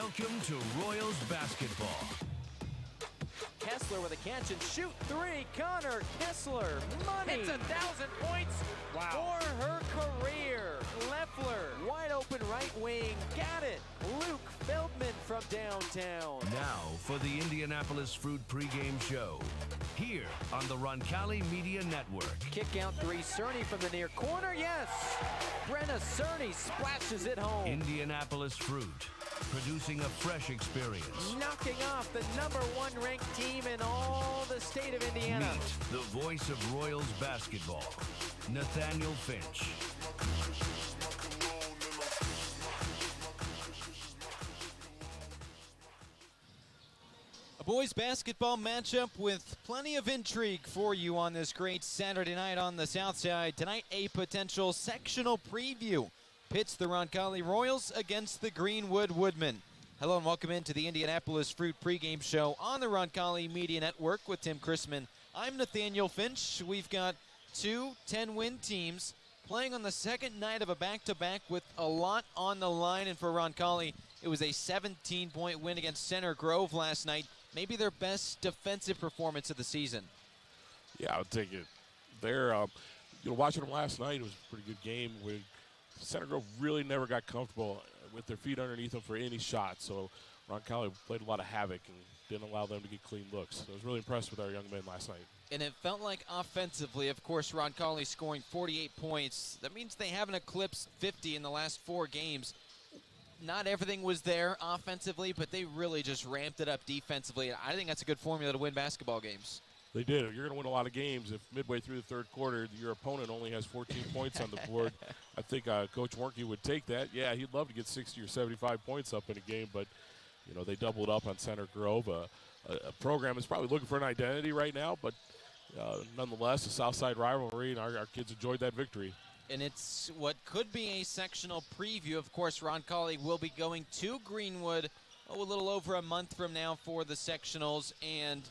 Welcome to Royals basketball. Kessler with a catch and shoot three. Connor Kessler, money. Hits 1,000 points for her career. Leffler, wide open right wing, got it. Luke Feldman from downtown. Now for the Indianapolis Fruit pregame show, here on the Roncalli Media Network. Kick out three, Cerny from the near corner, yes. Brenna Cerny splashes it home. Indianapolis Fruit, producing a fresh experience. Knocking off the #1 ranked team in all the state of Indiana. Meet the voice of Royals basketball, Nathaniel Finch. A boys basketball matchup with plenty of intrigue for you on this great Saturday night on the South Side. Tonight, a potential sectional preview pits the Roncalli Royals against the Greenwood Woodmen. Hello and welcome into the Indianapolis Fruit pregame show on the Roncalli Media Network with Tim Chrisman. I'm Nathaniel Finch. We've got two 10-win teams playing on the second night of a back-to-back with a lot on the line. And for Roncalli, it was a 17-point win against Center Grove last night. Maybe their best defensive performance of the season. Yeah, I'll take it. They're, watching them last night, it was a pretty good game. Center Grove really never got comfortable with their feet underneath them for any shot. So Roncalli played a lot of havoc and didn't allow them to get clean looks. So I was really impressed with our young men last night. And it felt like offensively, of course, Roncalli scoring 48 points. That means they haven't eclipsed 50 in the last 4 games. Not everything was there offensively, but they really just ramped it up defensively. And I think that's a good formula to win basketball games. They did. You're going to win a lot of games if midway through the third quarter your opponent only has 14 points on the board. I think Coach Warnke would take that. Yeah, he'd love to get 60 or 75 points up in a game, but they doubled up on Center Grove. A program is probably looking for an identity right now, but nonetheless, a Southside rivalry, and our kids enjoyed that victory. And it's what could be a sectional preview. Of course, Roncalli will be going to Greenwood a little over a month from now for the sectionals. And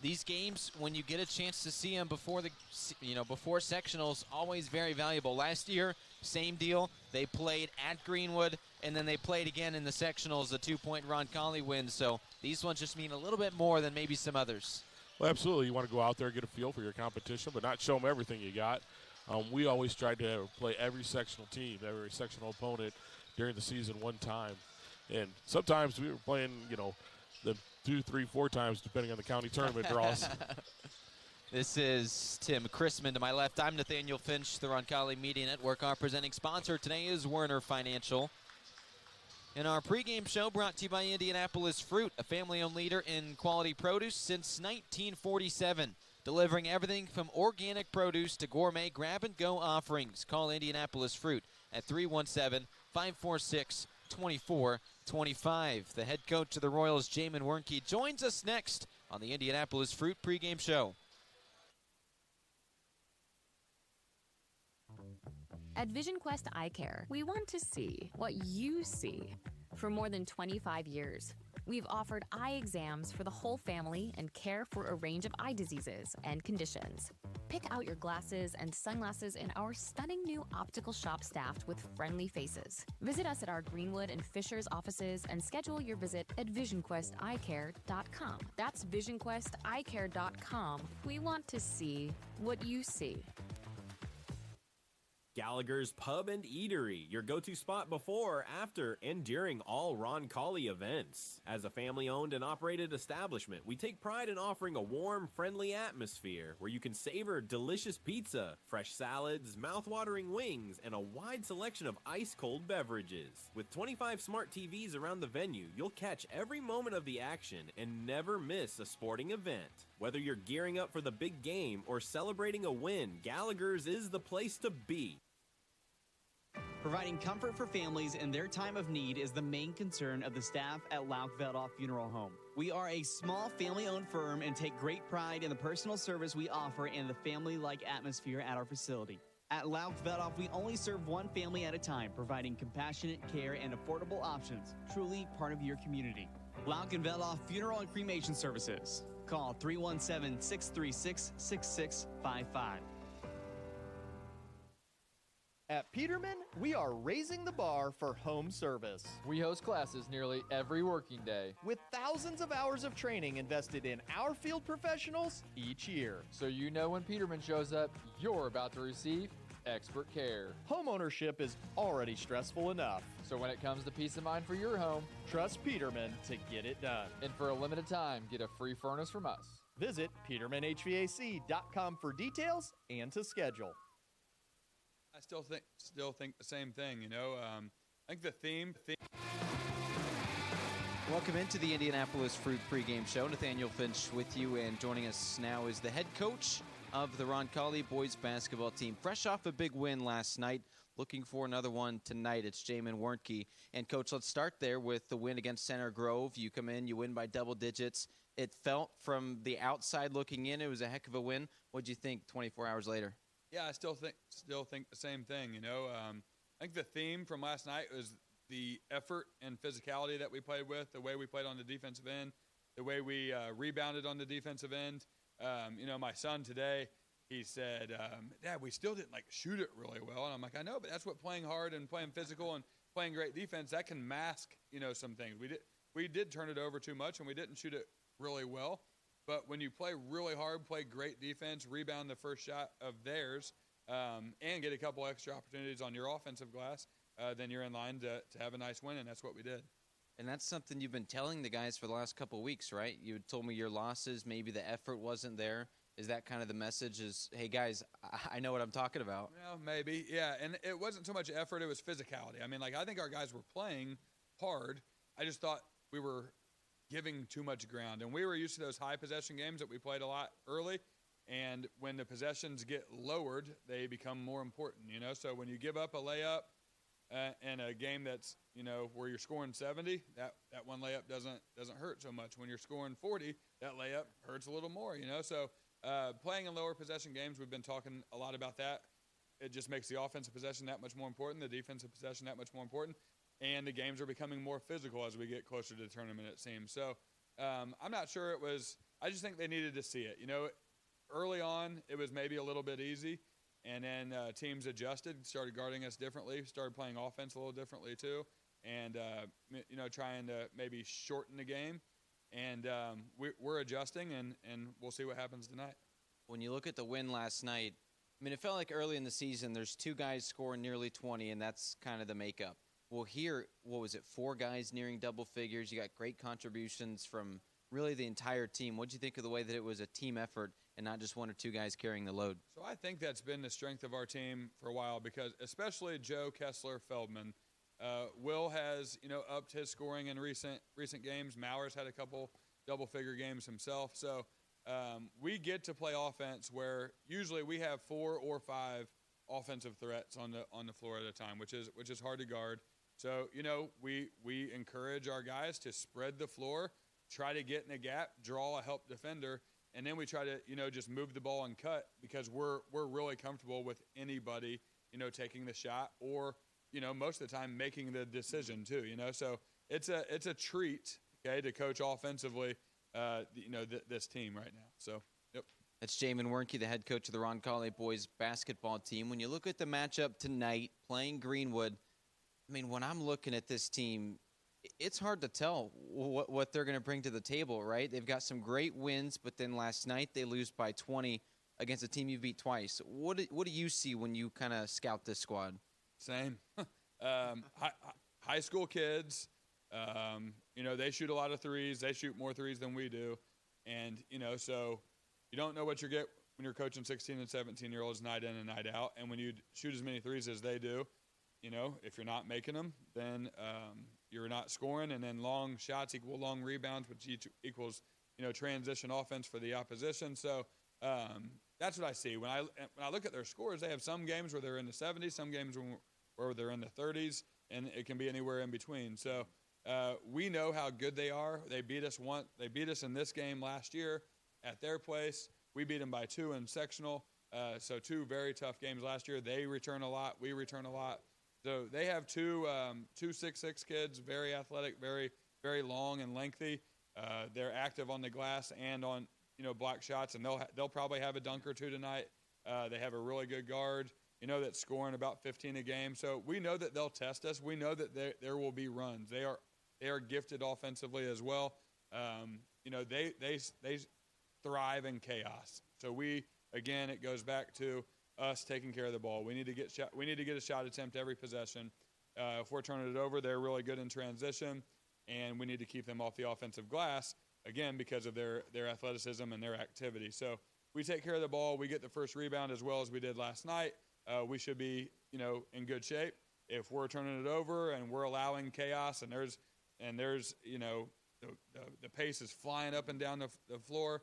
these games, when you get a chance to see them before sectionals, always very valuable. Last year, same deal. They played at Greenwood, and then they played again in the sectionals, a 2-point Roncalli win. So these ones just mean a little bit more than maybe some others. Well, absolutely. You want to go out there, get a feel for your competition, but not show them everything you got. We always tried to play every sectional team, every sectional opponent during the season one time. And sometimes we were playing, the 2, 3, 4 times, depending on the county tournament draws. This is Tim Chrisman to my left. I'm Nathaniel Finch, the Roncalli Media Network. Our presenting sponsor today is Werner Financial. And our pregame show brought to you by Indianapolis Fruit, a family-owned leader in quality produce since 1947. Delivering everything from organic produce to gourmet grab-and-go offerings. Call Indianapolis Fruit at 317-546-2425. The head coach of the Royals, Jamin Wernke, joins us next on the Indianapolis Fruit pregame show. At Vision Quest Eye Care, we want to see what you see. For more than 25 years, we've offered eye exams for the whole family and care for a range of eye diseases and conditions. Pick out your glasses and sunglasses in our stunning new optical shop staffed with friendly faces. Visit us at our Greenwood and Fishers offices and schedule your visit at visionquesteyecare.com. That's visionquesteyecare.com. We want to see what you see. Gallagher's Pub and Eatery, your go-to spot before, after, and during all Roncalli events. As a family-owned and operated establishment, we take pride in offering a warm, friendly atmosphere where you can savor delicious pizza, fresh salads, mouth-watering wings, and a wide selection of ice-cold beverages. With 25 smart TVs around the venue, you'll catch every moment of the action and never miss a sporting event. Whether you're gearing up for the big game or celebrating a win, Gallagher's is the place to be. Providing comfort for families in their time of need is the main concern of the staff at Lauk Veldoff Funeral Home. We are a small family-owned firm and take great pride in the personal service we offer and the family-like atmosphere at our facility. At Lauk Veldoff, we only serve one family at a time, providing compassionate care and affordable options, truly part of your community. Lauk and Veldoff Funeral and Cremation Services. Call 317-636-6655. At Peterman, we are raising the bar for home service. We host classes nearly every working day, with thousands of hours of training invested in our field professionals each year. So you know when Peterman shows up, you're about to receive expert care. Homeownership is already stressful enough. So when it comes to peace of mind for your home, trust Peterman to get it done. And for a limited time, get a free furnace from us. Visit PetermanHVAC.com for details and to schedule. I still think the same thing, you know. I think the theme. Welcome into the Indianapolis Fruit pregame show. Nathaniel Finch with you, and joining us now is the head coach of the Roncalli boys basketball team. Fresh off a big win last night, looking for another one tonight. It's Jamin Warnke. And, Coach, let's start there with the win against Center Grove. You come in, you win by double digits. It felt from the outside looking in, it was a heck of a win. What'd you think 24 hours later? Yeah, I still think the same thing, you know. I think the theme from last night was the effort and physicality that we played with, the way we played on the defensive end, the way we rebounded on the defensive end. You know, my son today, he said, Dad, we still didn't, shoot it really well. And I'm like, I know, but that's what playing hard and playing physical and playing great defense, that can mask, you know, some things. We did turn it over too much, and we didn't shoot it really well. But when you play really hard, play great defense, rebound the first shot of theirs, and get a couple extra opportunities on your offensive glass, then you're in line to have a nice win, and that's what we did. And that's something you've been telling the guys for the last couple of weeks, right? You told me your losses, maybe the effort wasn't there. Is that kind of the message is, hey, guys, I know what I'm talking about? Well, maybe, yeah. And it wasn't so much effort, it was physicality. I mean, I think our guys were playing hard. I just thought we were giving too much ground. And we were used to those high possession games that we played a lot early. And when the possessions get lowered, they become more important, you know? So when you give up a layup in a game that's, you know, where you're scoring 70, that one layup doesn't hurt so much. When you're scoring 40, that layup hurts a little more, you know? So playing in lower possession games, we've been talking a lot about that. It just makes the offensive possession that much more important, the defensive possession that much more important, and the games are becoming more physical as we get closer to the tournament, it seems. So I'm not sure it was – I just think they needed to see it. You know, early on it was maybe a little bit easy, and then teams adjusted, started guarding us differently, started playing offense a little differently too, and, you know, trying to maybe shorten the game. And we're adjusting, and we'll see what happens tonight. When you look at the win last night, I mean, it felt like early in the season there's two guys scoring nearly 20, and that's kind of the makeup. Well, here, what was it, 4 guys nearing double figures. You got great contributions from really the entire team. What did you think of the way that it was a team effort and not just 1 or 2 guys carrying the load? So I think that's been the strength of our team for a while, because especially Joe, Kessler, Feldman. Will has, you know, upped his scoring in recent games. Mauer's had a couple double-figure games himself. So we get to play offense where usually we have 4 or 5 offensive threats on the floor at a time, which is hard to guard. So, you know, we encourage our guys to spread the floor, try to get in a gap, draw a help defender, and then we try to, you know, just move the ball and cut, because we're really comfortable with anybody, you know, taking the shot or, you know, most of the time making the decision too, you know. So it's a treat, okay, to coach offensively, you know, this team right now. So, yep. That's Jamin Warnke, the head coach of the Roncalli boys basketball team. When you look at the matchup tonight, playing Greenwood, I mean, when I'm looking at this team, it's hard to tell what they're going to bring to the table, right? They've got some great wins, but then last night they lose by 20 against a team you've beat twice. What do you see when you kind of scout this squad? Same. High school kids, you know, they shoot a lot of threes. They shoot more threes than we do. And, you know, so you don't know what you get when you're coaching 16 and 17-year-olds night in and night out. And when you shoot as many threes as they do, you know, if you're not making them, then you're not scoring. And then long shots equal long rebounds, which equals, you know, transition offense for the opposition. So that's what I see. When I look at their scores, they have some games where they're in the 70s, some games where they're in the 30s, and it can be anywhere in between. So we know how good they are. They beat us once. They beat us in this game last year at their place. We beat them by 2 in sectional. So 2 very tough games last year. They return a lot. We return a lot. So they have two 6'6" kids, very athletic, very, very long and lengthy. They're active on the glass and on, you know, block shots, and they'll probably have a dunk or 2 tonight. They have a really good guard. that's scoring about 15 a game. So we know that they'll test us. We know that there will be runs. They are gifted offensively as well. They thrive in chaos. So again, it goes back to us taking care of the ball. We need to get a shot attempt every possession. If we're turning it over, they're really good in transition, and we need to keep them off the offensive glass, again, because of their athleticism and their activity. So we take care of the ball. We get the first rebound as well as we did last night. We should be, in good shape. If we're turning it over and we're allowing chaos and there's the pace is flying up and down the floor,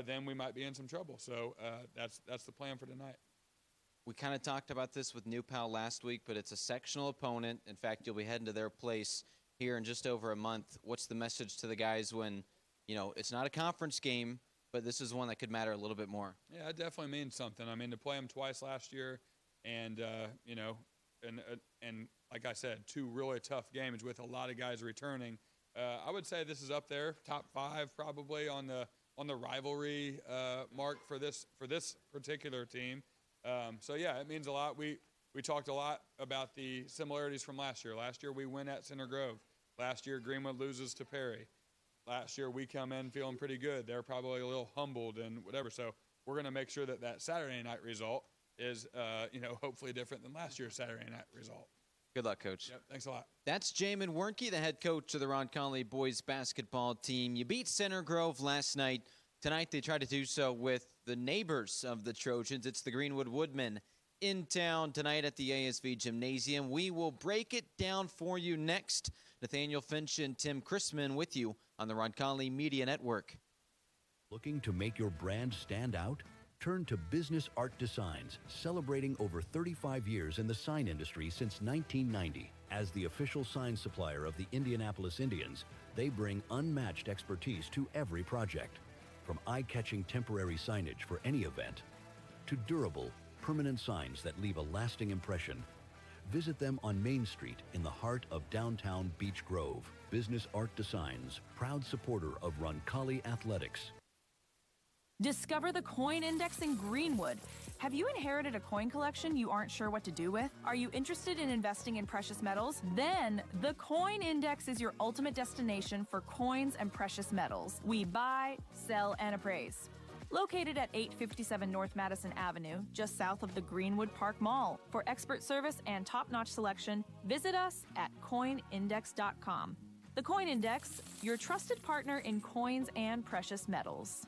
then we might be in some trouble. So that's the plan for tonight. We kind of talked about this with New Pal last week, but it's a sectional opponent. In fact, you'll be heading to their place here in just over a month. What's the message to the guys when, it's not a conference game, but this is one that could matter a little bit more? Yeah, it definitely means something. I mean, to play them twice last year and like I said, 2 really tough games with a lot of guys returning. I would say this is up there, top 5 probably on the rivalry mark for this particular team. So yeah, it means a lot. We talked a lot about the similarities from last year. Last year we win at Center Grove. Last year Greenwood loses to Perry. Last year we come in feeling pretty good. They're probably a little humbled and whatever. So we're going to make sure that Saturday night result is hopefully different than last year's Saturday night result. Good luck, Coach. Yep, thanks a lot. That's Jamin Wernke, the head coach of the Roncalli boys basketball team. You beat Center Grove last night. Tonight they try to do so with the neighbors of the Trojans. It's the Greenwood Woodmen in town tonight at the ASV Gymnasium. We will break it down for you next. Nathaniel Finch and Tim Chrisman with you on the Roncalli Media Network. Looking to make your brand stand out? Turn to Business Art Designs, celebrating over 35 years in the sign industry since 1990. As the official sign supplier of the Indianapolis Indians, they bring unmatched expertise to every project. From eye-catching temporary signage for any event to durable, permanent signs that leave a lasting impression. Visit them on Main Street in the heart of downtown Beech Grove. Business Art Designs, proud supporter of Roncalli Athletics. Discover the Coin Index in Greenwood. Have you inherited a coin collection you aren't sure what to do with? Are you interested in investing in precious metals? Then the Coin Index is your ultimate destination for coins and precious metals. We buy, sell, and appraise. Located at 857 North Madison Avenue, just south of the Greenwood Park Mall. For expert service and top-notch selection, visit us at coinindex.com. The Coin Index, your trusted partner in coins and precious metals.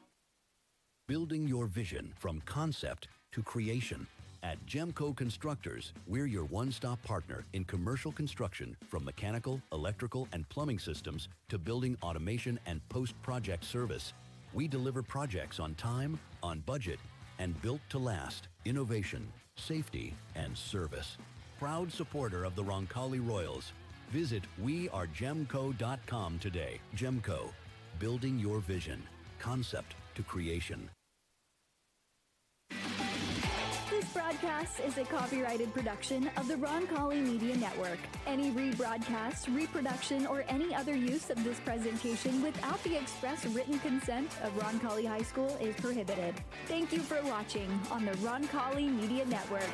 Building your vision from concept to creation. At Gemco Constructors, we're your one-stop partner in commercial construction, from mechanical, electrical, and plumbing systems to building automation and post-project service. We deliver projects on time, on budget, and built to last. Innovation, safety, and service. Proud supporter of the Roncalli Royals. Visit wearegemco.com today. Gemco, building your vision. Concept to creation. This broadcast is a copyrighted production of the Roncalli Media Network. Any rebroadcast, reproduction, or any other use of this presentation without the express written consent of Roncalli High School is prohibited. Thank you for watching on the Roncalli Media Network.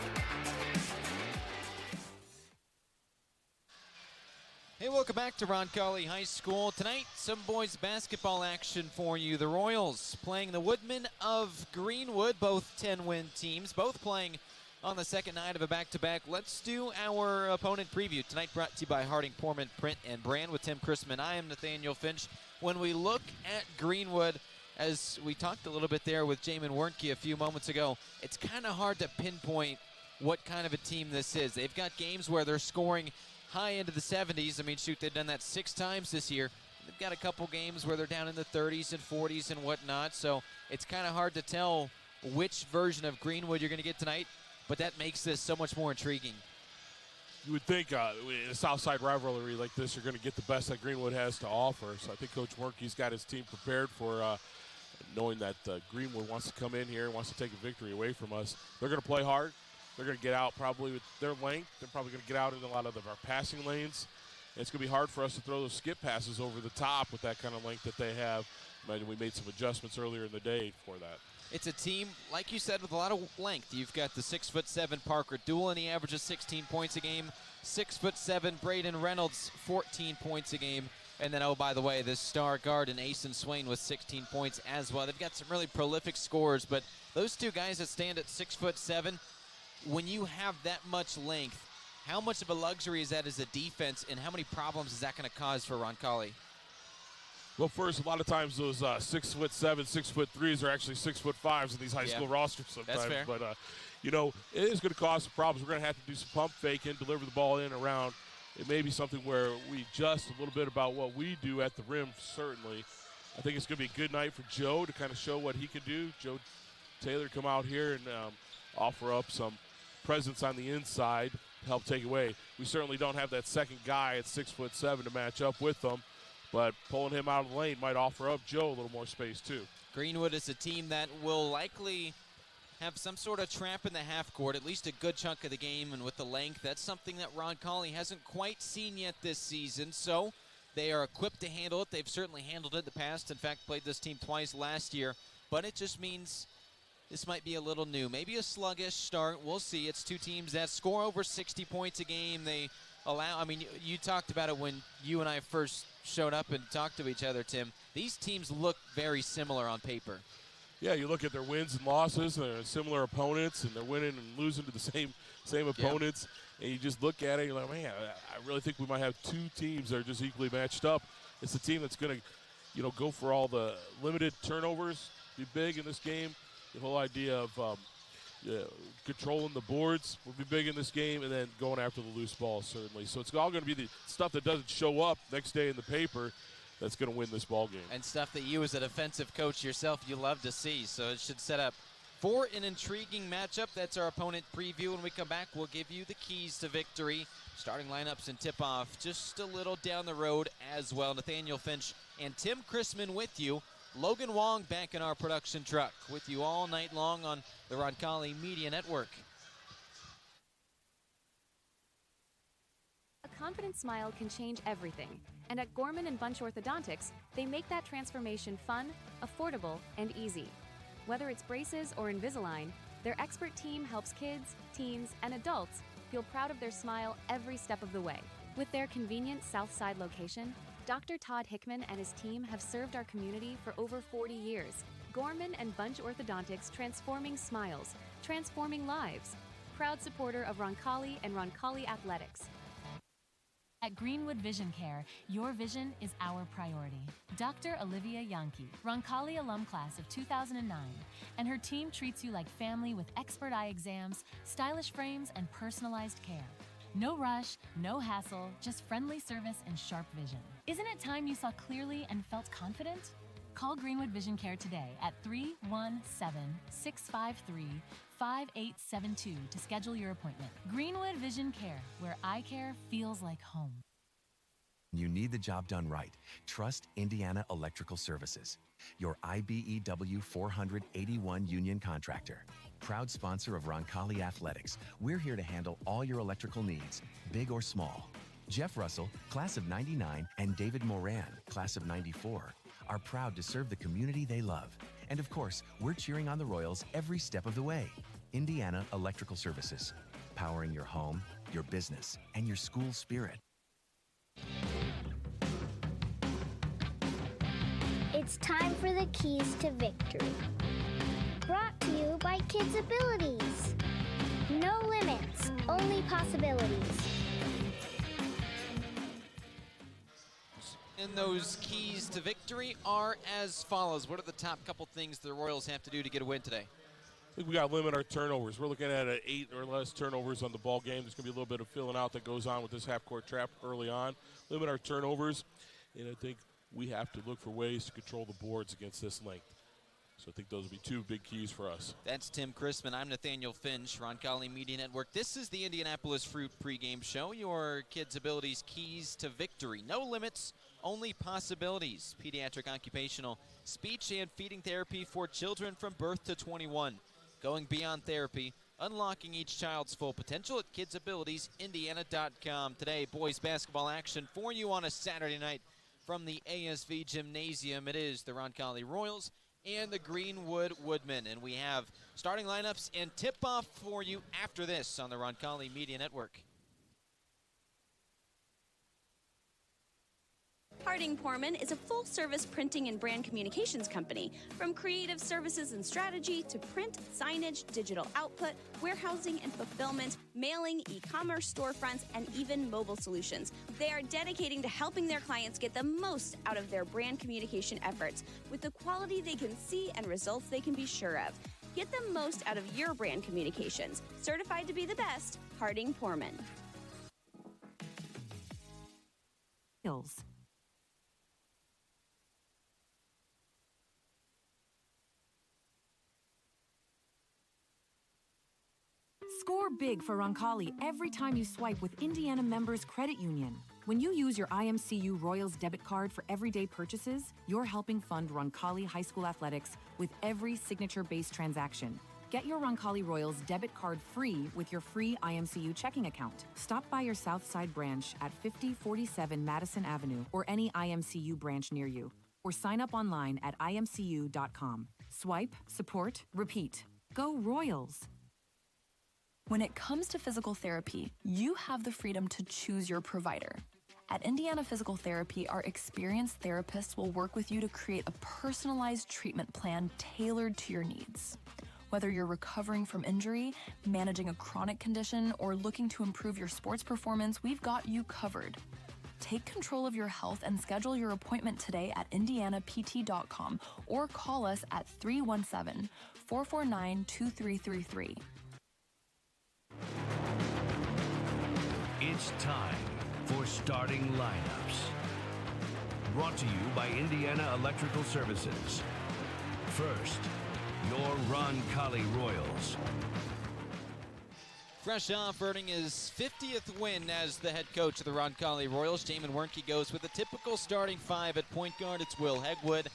Hey, welcome back to Roncalli High School. Tonight, some boys basketball action for you. The Royals playing the Woodmen of Greenwood, both 10-win teams, both playing on the second night of a back-to-back. Let's do our opponent preview. Tonight brought to you by Harding, Portman, Print, and Brand with Tim Chrisman. I am Nathaniel Finch. When we look at Greenwood, as we talked a little bit there with Jamin Wernke a few moments ago, it's kind of hard to pinpoint what kind of a team this is. They've got games where they're scoring high into the 70s. I mean, shoot, they've done that 6 times this year. They've got a couple games where they're down in the 30s and 40s and whatnot, so it's kind of hard to tell which version of Greenwood you're going to get tonight, but that makes this so much more intriguing. You would think in a Southside rivalry like this, you're going to get the best that Greenwood has to offer. So I think Coach Wernke's got his team prepared for knowing that Greenwood wants to come in here and wants to take a victory away from us. They're going to play hard. They're going to get out probably with their length. They're probably going to get out in a lot of our passing lanes. And it's going to be hard for us to throw those skip passes over the top with that kind of length that they have. Imagine we made some adjustments earlier in the day for that. It's a team, like you said, with a lot of length. You've got the 6'7" Parker Duell, and he averages 16 points a game. 6'7" Braden Reynolds, 14 points a game. And then, oh, by the way, this star guard and Asen Swain with 16 points as well. They've got some really prolific scores, but those two guys that stand at 6'7", when you have that much length, how much of a luxury is that as a defense, and how many problems is that going to cause for Roncalli? Well, first, a lot of times those 6'7", 6'3" are actually 6'5" in these high school rosters sometimes. That's fair. But, you know, it is going to cause some problems. We're going to have to do some pump faking, deliver the ball in and around. It may be something where we adjust a little bit about what we do at the rim, certainly. I think it's going to be a good night for Joe to kind of show what he can do. Joe Taylor come out here and offer up some presence on the inside to help take away. We certainly don't have that second guy at 6'7" to match up with them. But pulling him out of the lane might offer up Joe a little more space, too. Greenwood is a team that will likely have some sort of trap in the half court, at least a good chunk of the game, and with the length, that's something that Roncalli hasn't quite seen yet this season. So they are equipped to handle it. They've certainly handled it in the past. In fact, played this team twice last year. But it just means this might be a little new. Maybe a sluggish start. We'll see. It's two teams that score over 60 points a game. They allow, I mean, you talked about it when you and I first showed up and talked to each other, Tim. These teams look very similar on paper. Yeah, you look at their wins and losses, they're similar opponents, and they're winning and losing to the same opponents. And you just look at it, you're like, man, I really think we might have two teams that are just equally matched up. It's a team that's going to, you know, go for all the limited turnovers, be big in this game. The whole idea of controlling the boards will be big in this game, and then going after the loose ball, certainly. So it's all going to be the stuff that doesn't show up next day in the paper that's going to win this ball game. And stuff that you as a defensive coach yourself, you love to see. So it should set up for an intriguing matchup. That's our opponent preview. When we come back, we'll give you the keys to victory. Starting lineups and tip-off just a little down the road as well. Nathaniel Finch and Tim Chrisman with you. Logan Wong back in our production truck with you all night long on the Roncalli Media Network. A confident smile can change everything. And at Gorman and Bunch Orthodontics, they make that transformation fun, affordable, and easy. Whether it's braces or Invisalign, their expert team helps kids, teens, and adults feel proud of their smile every step of the way. With their convenient South Side location, Dr. Todd Hickman and his team have served our community for over 40 years. Gorman and Bunch Orthodontics, transforming smiles, transforming lives. Proud supporter of Roncalli and Roncalli Athletics. At Greenwood Vision Care, your vision is our priority. Dr. Olivia Yankee, Roncalli alum class of 2009, and her team treats you like family with expert eye exams, stylish frames, and personalized care. No rush, no hassle, just friendly service and sharp vision. Isn't it time you saw clearly and felt confident? Call Greenwood Vision Care today at 317-653-5872 to schedule your appointment. Greenwood Vision Care, where eye care feels like home. You need the job done right. Trust Indiana Electrical Services, your IBEW 481 union contractor. Proud sponsor of Roncalli Athletics, we're here to handle all your electrical needs, big or small. Jeff Russell, class of 99, and David Moran, class of 94, are proud to serve the community they love. And of course, we're cheering on the Royals every step of the way. Indiana Electrical Services, powering your home, your business, and your school spirit. It's time for the keys to victory. Brought to you by Kids Abilities. No limits, only possibilities. And those keys to victory are as follows. What are the top couple things the Royals have to do to get a win today? I think we got to limit our turnovers. We're looking at 8 or less turnovers on the ball game. There's going to be a little bit of filling out that goes on with this half-court trap early on. Limit our turnovers, and I think we have to look for ways to control the boards against this length. So I think those will be two big keys for us. That's Tim Chrisman. I'm Nathaniel Finch, Roncalli Media Network. This is the Indianapolis Fruit pregame show, your Kids' Abilities keys to victory. No limits, only possibilities. Pediatric occupational speech and feeding therapy for children from birth to 21. Going beyond therapy, unlocking each child's full potential at kidsabilitiesindiana.com. Today, boys basketball action for you on a Saturday night from the ASV Gymnasium. It is the Roncalli Royals and the Greenwood Woodmen. And we have starting lineups and tip-off for you after this on the Roncalli Media Network. Harding Porman is a full-service printing and brand communications company. From creative services and strategy to print, signage, digital output, warehousing and fulfillment, mailing, e-commerce storefronts, and even mobile solutions. They are dedicating to helping their clients get the most out of their brand communication efforts with the quality they can see and results they can be sure of. Get the most out of your brand communications. Certified to be the best, Harding Porman. Hills. Score big for Roncalli every time you swipe with Indiana Members Credit Union. When you use your IMCU Royals debit card for everyday purchases, you're helping fund Roncalli High School athletics with every signature-based transaction. Get your Roncalli Royals debit card free with your free IMCU checking account. Stop by your Southside branch at 5047 Madison Avenue or any IMCU branch near you, or sign up online at imcu.com. Swipe, support, repeat. Go Royals! When it comes to physical therapy, you have the freedom to choose your provider. At Indiana Physical Therapy, our experienced therapists will work with you to create a personalized treatment plan tailored to your needs. Whether you're recovering from injury, managing a chronic condition, or looking to improve your sports performance, we've got you covered. Take control of your health and schedule your appointment today at indianapt.com or call us at 317-449-2333. It's time for starting lineups. Brought to you by Indiana Electrical Services. First, your Roncalli Royals. Fresh off earning his 50th win as the head coach of the Roncalli Royals, Jamin Wernke goes with a typical starting five. At point guard, it's Will Hegwood.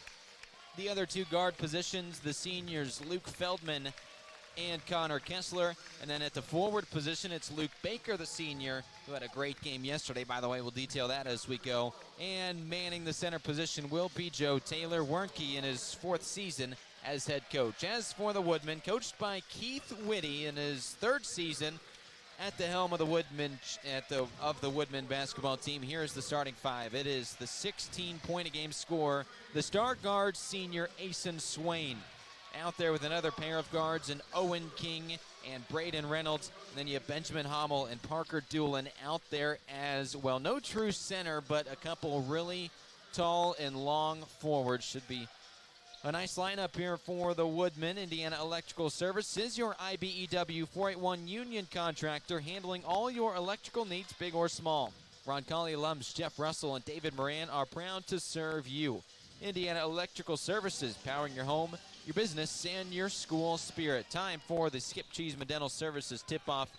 The other two guard positions, the seniors Luke Feldman and Connor Kessler. And then at the forward position, it's Luke Baker, the senior, who had a great game yesterday. By the way, we'll detail that as we go. And manning the center position will be Joe Taylor. Wernke in his fourth season as head coach. As for the Woodmen, coached by Keith Whitty in his third season at the helm of the Woodmen Woodmen basketball team. Here's the starting five. It is the 16-point-a-game scorer, the star guard senior Asen Swain. Out there with another pair of guards, and Owen King and Braden Reynolds. And then you have Benjamin Hommel and Parker Doolin out there as well. No true center, but a couple really tall and long forwards. Should be a nice lineup here for the Woodmen. Indiana Electrical Services, your IBEW 481 union contractor, handling all your electrical needs, big or small. Roncalli alums Jeff Russell and David Moran are proud to serve you. Indiana Electrical Services, powering your home, your business, and your school spirit. Time for the Skip Cheeseman Dental Services tip-off.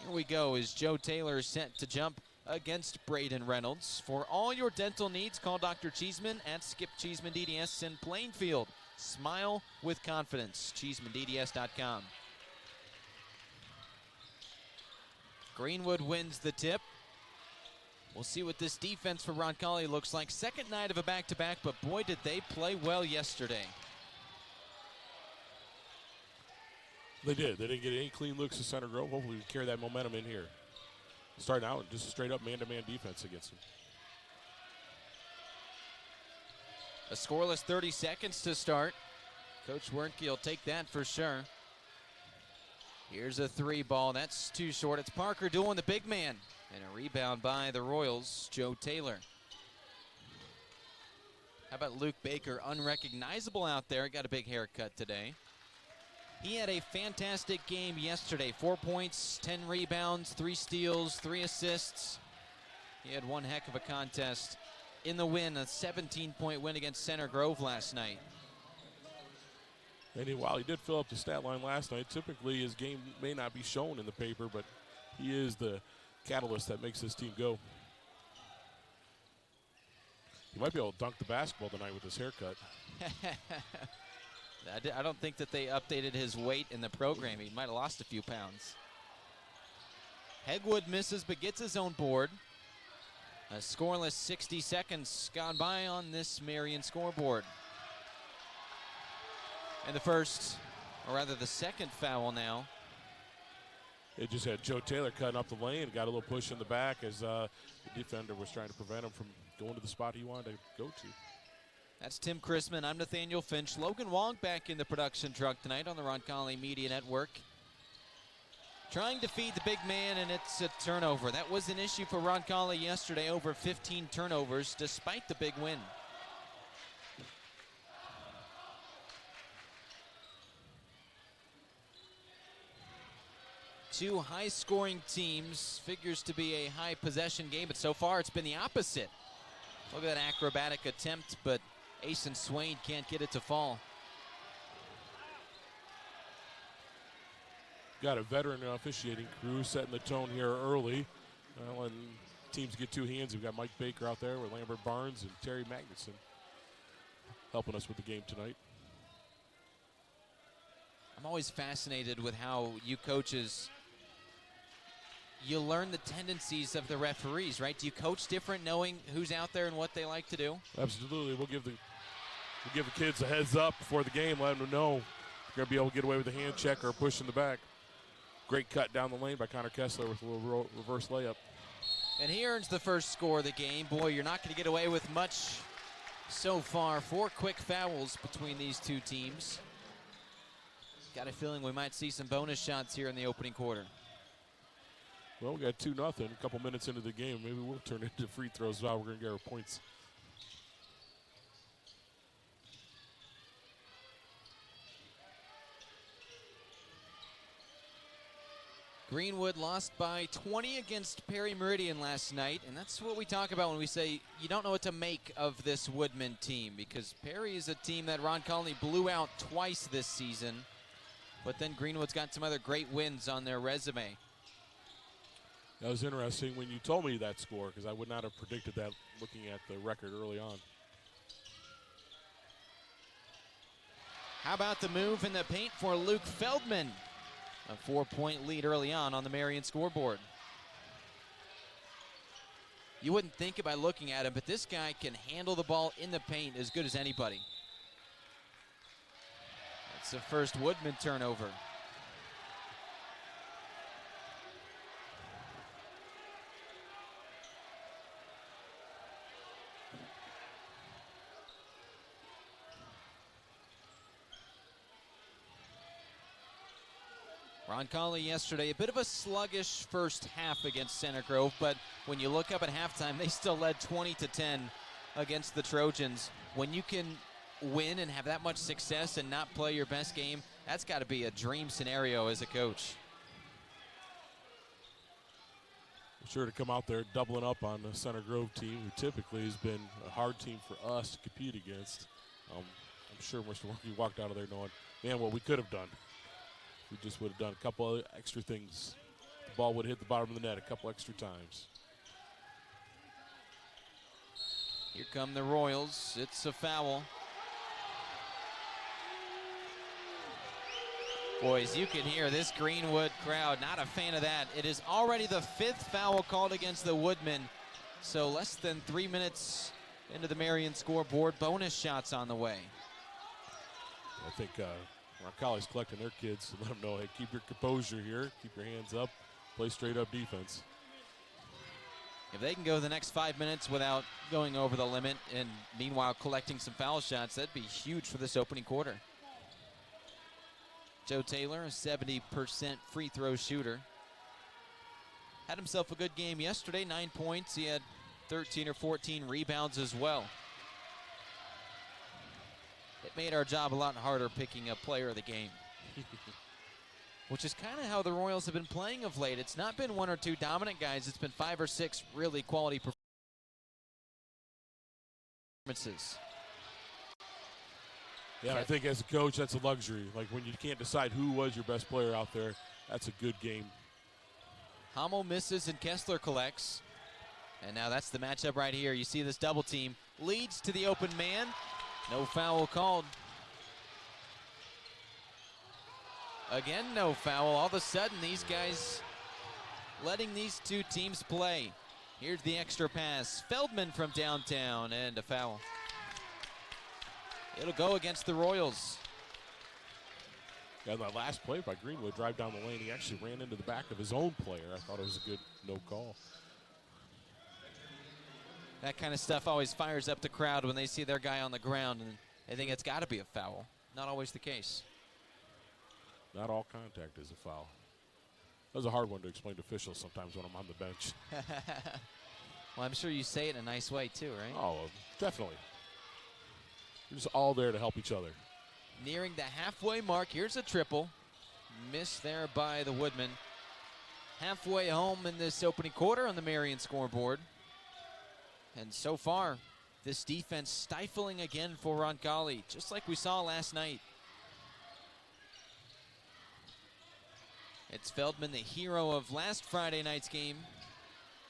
Here we go as Joe Taylor is set to jump against Braden Reynolds. For all your dental needs, call Dr. Cheeseman at Skip Cheeseman DDS in Plainfield. Smile with confidence. CheesemanDDS.com. Greenwood wins the tip. We'll see what this defense for Roncalli looks like. Second night of a back-to-back, but boy, did they play well yesterday. They did. They didn't get any clean looks to Center Grove. Hopefully we carry that momentum in here. Starting out just a straight-up man-to-man defense against them. A scoreless 30 seconds to start. Coach Wernke will take that for sure. Here's a three ball. That's too short. It's Parker Doolin, the big man. And a rebound by the Royals, Joe Taylor. How about Luke Baker, unrecognizable out there. Got a big haircut today. He had a fantastic game yesterday. 4 points, 10 rebounds, 3 steals, 3 assists. He had one heck of a contest in the win, a 17-point win against Center Grove last night. And while he did fill up the stat line last night, typically his game may not be shown in the paper, but he is the catalyst that makes this team go. He might be able to dunk the basketball tonight with his haircut. I don't think that they updated his weight in the program. He might have lost a few pounds. Hegwood misses but gets his own board. A scoreless 60 seconds gone by on this Marion scoreboard. And the first, or rather the second foul now. It just had Joe Taylor cutting up the lane, got a little push in the back as the defender was trying to prevent him from going to the spot he wanted to go to. That's Tim Chrisman. I'm Nathaniel Finch. Logan Wong back in the production truck tonight on the Roncalli Media Network. Trying to feed the big man, and it's a turnover. That was an issue for Roncalli yesterday, over 15 turnovers, despite the big win. Two high-scoring teams, figures to be a high possession game, but so far it's been the opposite. Look at that acrobatic attempt, but Asen Swain can't get it to fall. Got a veteran officiating crew setting the tone here early. When teams get two hands, we've got Mike Baker out there with Lambert Barnes and Terry Magnuson helping us with the game tonight. I'm always fascinated with how you coaches, you learn the tendencies of the referees, right? Do you coach different knowing who's out there and what they like to do? Absolutely. We'll give the kids a heads up before the game, let them know they're going to be able to get away with a hand check or a push in the back. Great cut down the lane by Connor Kessler with a little reverse layup. And he earns the first score of the game. Boy, you're not going to get away with much so far. 4 quick fouls between these two teams. Got a feeling we might see some bonus shots here in the opening quarter. Well, we got 2-0. A couple minutes into the game. Maybe we'll turn it into free throws. We're going to get our points. Greenwood lost by 20 against Perry Meridian last night, and that's what we talk about when we say you don't know what to make of this Woodman team, because Perry is a team that Roncalli blew out twice this season, but then Greenwood's got some other great wins on their resume. That was interesting when you told me that score, because I would not have predicted that looking at the record early on. How about the move in the paint for Luke Feldman? A 4-point lead early on the Marion scoreboard. You wouldn't think it by looking at him, but this guy can handle the ball in the paint as good as anybody. That's the first Woodman turnover. Roncalli yesterday, a bit of a sluggish first half against Center Grove, but when you look up at halftime, they still led 20-10 against the Trojans. When you can win and have that much success and not play your best game, that's got to be a dream scenario as a coach. Sure to come out there doubling up on the Center Grove team, who typically has been a hard team for us to compete against. I'm sure Mr. Workey walked out of there knowing, man, what we could have done. We just would have done a couple of extra things. The ball would have hit the bottom of the net a couple extra times. Here come the Royals. It's a foul. Boys, you can hear this Greenwood crowd, not a fan of that. It is already the 5th foul called against the Woodmen. So less than 3 minutes into the Marion scoreboard. Bonus shots on the way. I think Roncalli's collecting their kids to let them know, hey, keep your composure here, keep your hands up, play straight up defense. If they can go the next 5 minutes without going over the limit and meanwhile collecting some foul shots, that'd be huge for this opening quarter. Joe Taylor, a 70% free throw shooter. Had himself a good game yesterday, 9 points. He had 13 or 14 rebounds as well. It made our job a lot harder picking a player of the game. Which is kind of how the Royals have been playing of late. It's not been 1 or 2 dominant guys. It's been 5 or 6 really quality performances. Yeah, I think as a coach, that's a luxury. Like when you can't decide who was your best player out there, that's a good game. Hummel misses and Kessler collects. And now that's the matchup right here. You see this double team. Leads to the open man. No foul called. Again, no foul. All of a sudden, these guys letting these two teams play. Here's the extra pass. Feldman from downtown, and a foul. It'll go against the Royals. Yeah, that last play by Greenwood, drive down the lane, he actually ran into the back of his own player. I thought it was a good no call. That kind of stuff always fires up the crowd when they see their guy on the ground, and they think it's got to be a foul. Not always the case. Not all contact is a foul. That was a hard one to explain to officials sometimes when I'm on the bench. Well, I'm sure you say it in a nice way too, right? Oh, definitely. We're just all there to help each other. Nearing the halfway mark. Here's a triple. Missed there by the Woodman. Halfway home in this opening quarter on the Marion scoreboard. And so far, this defense stifling again for Roncalli, just like we saw last night. It's Feldman, the hero of last Friday night's game.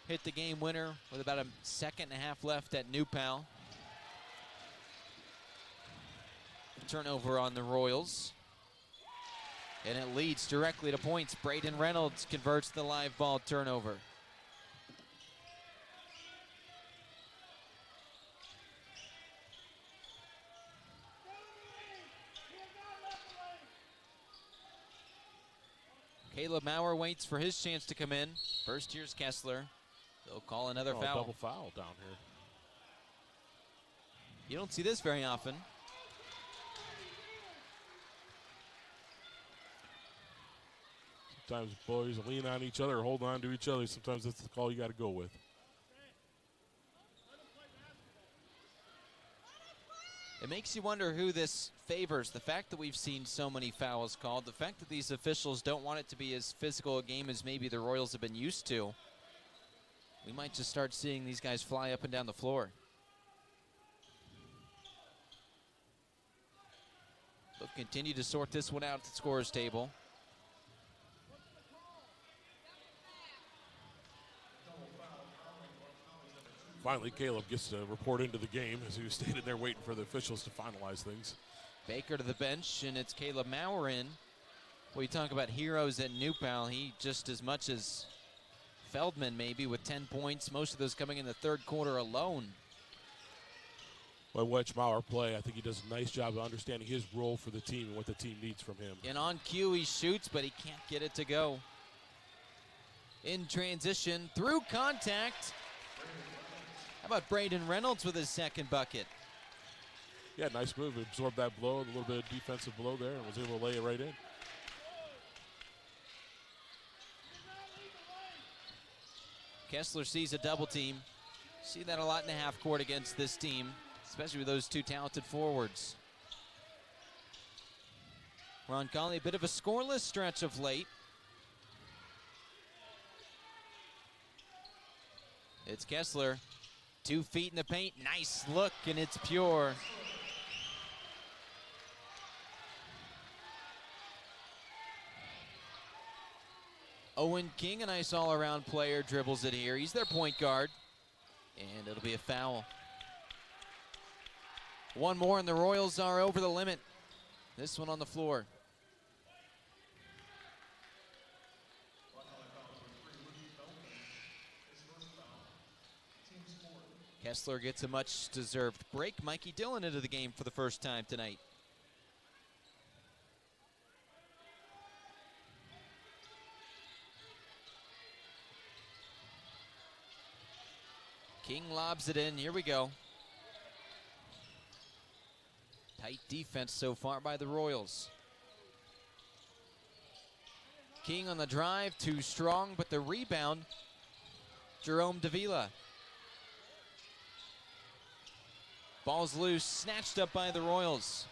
Hit the game winner with about a second and a half left at New Pal. Turnover on the Royals. And it leads directly to points. Braden Reynolds converts the live ball turnover. Caleb Maurer waits for his chance to come in. First here's Kessler. They'll call another foul. Double foul down here. You don't see this very often. Sometimes boys lean on each other, hold on to each other. Sometimes that's the call you got to go with. It makes you wonder who this favors. The fact that we've seen so many fouls called, the fact that these officials don't want it to be as physical a game as maybe the Royals have been used to. We might just start seeing these guys fly up and down the floor. They'll continue to sort this one out at the scorer's table. Finally, Caleb gets to report into the game as he was standing there waiting for the officials to finalize things. Baker to the bench, and it's Caleb Maurer in. Well, you talk about heroes at New Pal. He just as much as Feldman maybe with 10 points, most of those coming in the third quarter alone. Well, watch Maurer play. I think he does a nice job of understanding his role for the team and what the team needs from him. And on cue, he shoots, but he can't get it to go. In transition, through contact. How about Braden Reynolds with his second bucket? Yeah, nice move. He absorbed that blow, a little bit of defensive blow there, and was able to lay it right in. Kessler sees a double team. See that a lot in the half court against this team, especially with those two talented forwards. Roncalli, a bit of a scoreless stretch of late. It's Kessler. 2 feet in the paint. Nice look, and it's pure. Owen King, a nice all-around player, dribbles it here. He's their point guard, and it'll be a foul. One more, and the Royals are over the limit. This one on the floor. Kessler gets a much-deserved break. Mikey Dillon into the game for the first time tonight. King lobs it in. Here we go. Tight defense so far by the Royals. King on the drive, too strong, but the rebound, Jerome Davila. Ball's loose, snatched up by the Royals.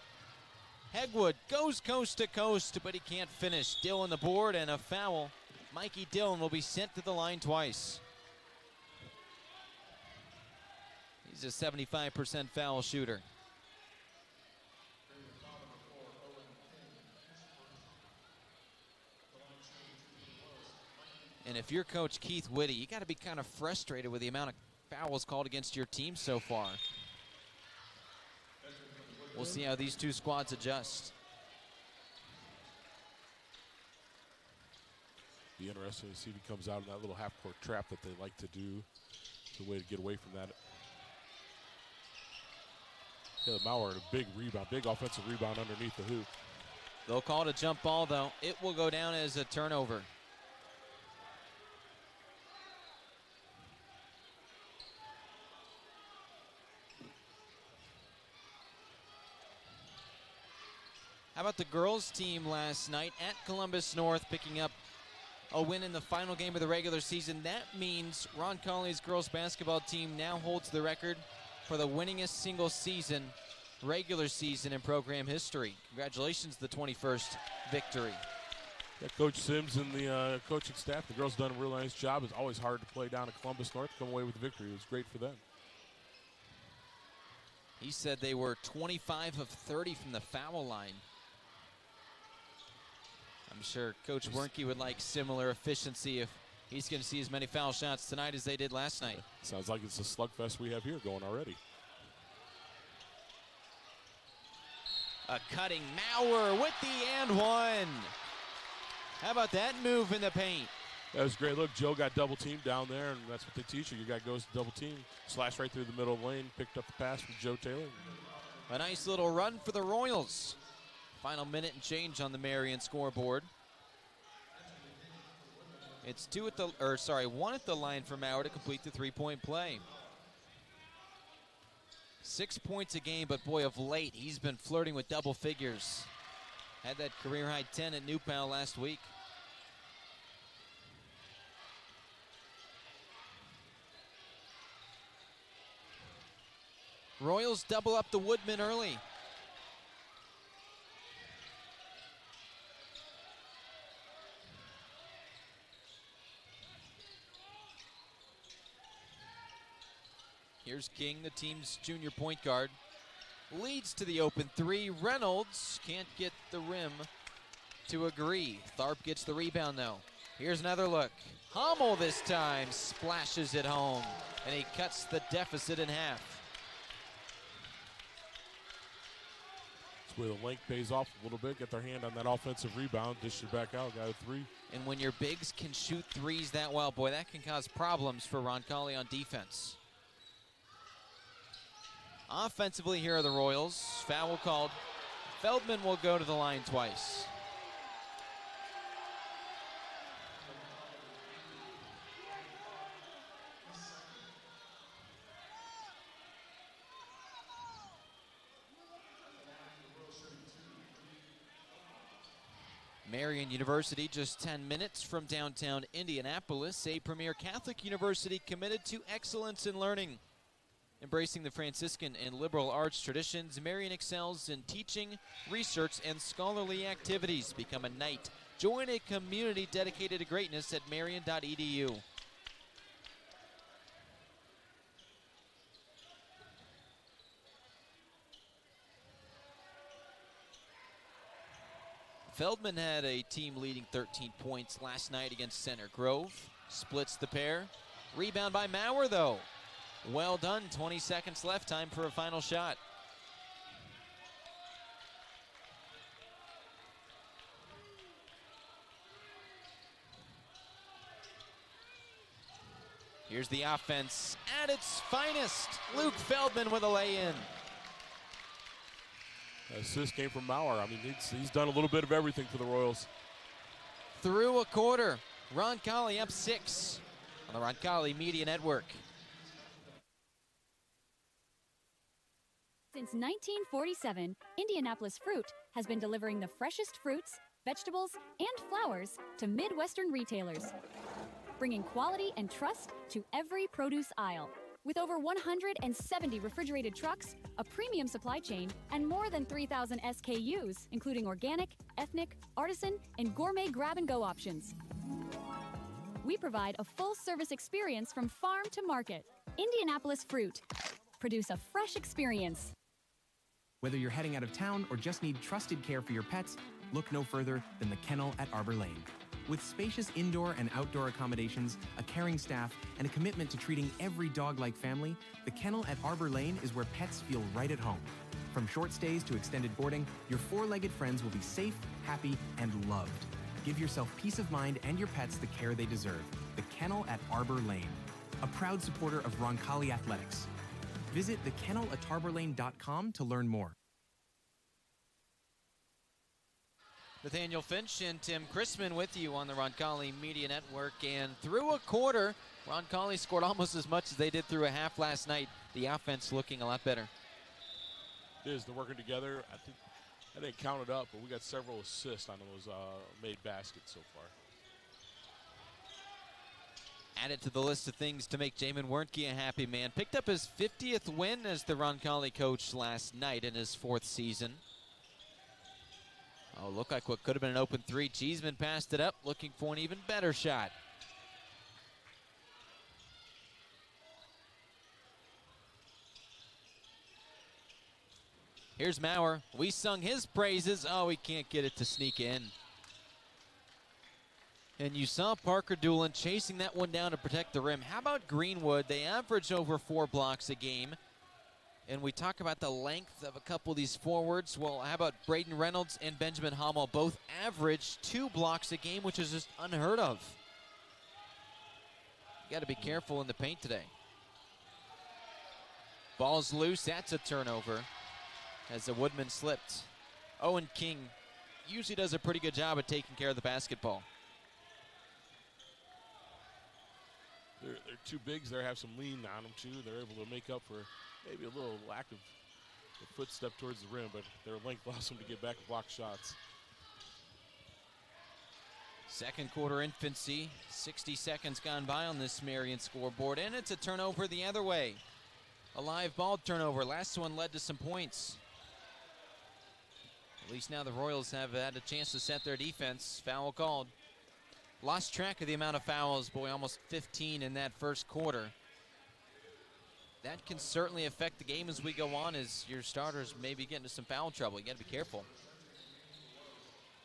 Hegwood goes coast to coast, but he can't finish. Dillon the board and a foul. Mikey Dillon will be sent to the line twice. He's a 75% foul shooter. And if you're Coach Keith Whitty, you got to be kind of frustrated with the amount of fouls called against your team so far. We'll see how these two squads adjust. Be interesting to see if he comes out in that little half-court trap that they like to do. It's a way to get away from that. Caleb Maurer, a big rebound, big offensive rebound underneath the hoop. They'll call it a jump ball, though. It will go down as a turnover. How about the girls' team last night at Columbus North, picking up a win in the final game of the regular season? That means Roncalli's girls basketball team now holds the record for the winningest single season, regular season in program history. Congratulations, the 21st victory. Yeah, Coach Sims and the coaching staff, the girls done a real nice job. It's always hard to play down at Columbus North, come away with the victory. It was great for them. He said they were 25 of 30 from the foul line. I'm sure Coach Wernke would like similar efficiency if he's going to see as many foul shots tonight as they did last night. Sounds like it's a slugfest we have here going already. A cutting Maurer with the and one. How about that move in the paint? That was great. Look, Joe got double teamed down there, and that's what they teach you. Your guy goes to double team, slash right through the middle of the lane, picked up the pass from Joe Taylor. A nice little run for the Royals. Final minute and change on the Marion scoreboard. It's one at the line for Maurer to complete the three-point play. 6 points a game, but boy, of late, he's been flirting with double figures. Had that career-high 10 at New Pal last week. Royals double up the Woodman early. Here's King, the team's junior point guard. Leads to the open three. Reynolds can't get the rim to agree. Tharp gets the rebound, though. Here's another look. Hummel this time splashes it home, and he cuts the deficit in half. That's where the length pays off a little bit. Get their hand on that offensive rebound. Dish it back out. Got a three. And when your bigs can shoot threes that well, boy, that can cause problems for Roncalli on defense. Offensively, here are the Royals. Foul called. Feldman will go to the line twice. Marion University, just 10 minutes from downtown Indianapolis, a premier Catholic university committed to excellence in learning. Embracing the Franciscan and liberal arts traditions, Marion excels in teaching, research, and scholarly activities. Become a Knight. Join a community dedicated to greatness at marion.edu. Feldman had a team-leading 13 points last night against Center Grove. Splits the pair. Rebound by Maurer, though. Well done, 20 seconds left, time for a final shot. Here's the offense at its finest. Luke Feldman with a lay-in. Assist came from Maurer. I mean, he's done a little bit of everything for the Royals. Through a quarter, Roncalli up 6 on the Roncalli Media Network. Since 1947, Indianapolis Fruit has been delivering the freshest fruits, vegetables, and flowers to Midwestern retailers, bringing quality and trust to every produce aisle. With over 170 refrigerated trucks, a premium supply chain, and more than 3,000 SKUs, including organic, ethnic, artisan, and gourmet grab-and-go options. We provide a full-service experience from farm to market. Indianapolis Fruit. Produce a fresh experience. Whether you're heading out of town or just need trusted care for your pets, look no further than the Kennel at Arbor Lane. With spacious indoor and outdoor accommodations, a caring staff, and a commitment to treating every dog like family, the Kennel at Arbor Lane is where pets feel right at home. From short stays to extended boarding, your four-legged friends will be safe, happy, and loved. Give yourself peace of mind and your pets the care they deserve. The Kennel at Arbor Lane, a proud supporter of Roncalli Athletics. Visit thekennelatarborlane.com to learn more. Nathaniel Finch and Tim Chrisman with you on the Roncalli Media Network. And through a quarter, Roncalli scored almost as much as they did through a half last night. The offense looking a lot better. It is. They're working together. I didn't count it up, but we got several assists on those made baskets so far. Added to the list of things to make Jamin Wernke a happy man. Picked up his 50th win as the Roncalli coach last night in his 4th season. Oh, looked like what could have been an open three. Cheeseman passed it up, looking for an even better shot. Here's Maurer. We sung his praises. Oh, he can't get it to sneak in. And you saw Parker Doolin chasing that one down to protect the rim. How about Greenwood? They average over 4 blocks a game. And we talk about the length of a couple of these forwards. Well, how about Braden Reynolds and Benjamin Hummel? Both average 2 blocks a game, which is just unheard of. You got to be careful in the paint today. Ball's loose. That's a turnover as the Woodman slipped. Owen King usually does a pretty good job at taking care of the basketball. They're two bigs there, have some lean on them too. They're able to make up for maybe a little lack of a footstep towards the rim, but their length allows them to get back and block shots. Second quarter infancy, 60 seconds gone by on this Marion scoreboard, and it's a turnover the other way. A live ball turnover. Last one led to some points. At least now the Royals have had a chance to set their defense. Foul called. Lost track of the amount of fouls, boy, almost 15 in that first quarter. That can certainly affect the game as we go on, as your starters may be getting into some foul trouble. You got to be careful.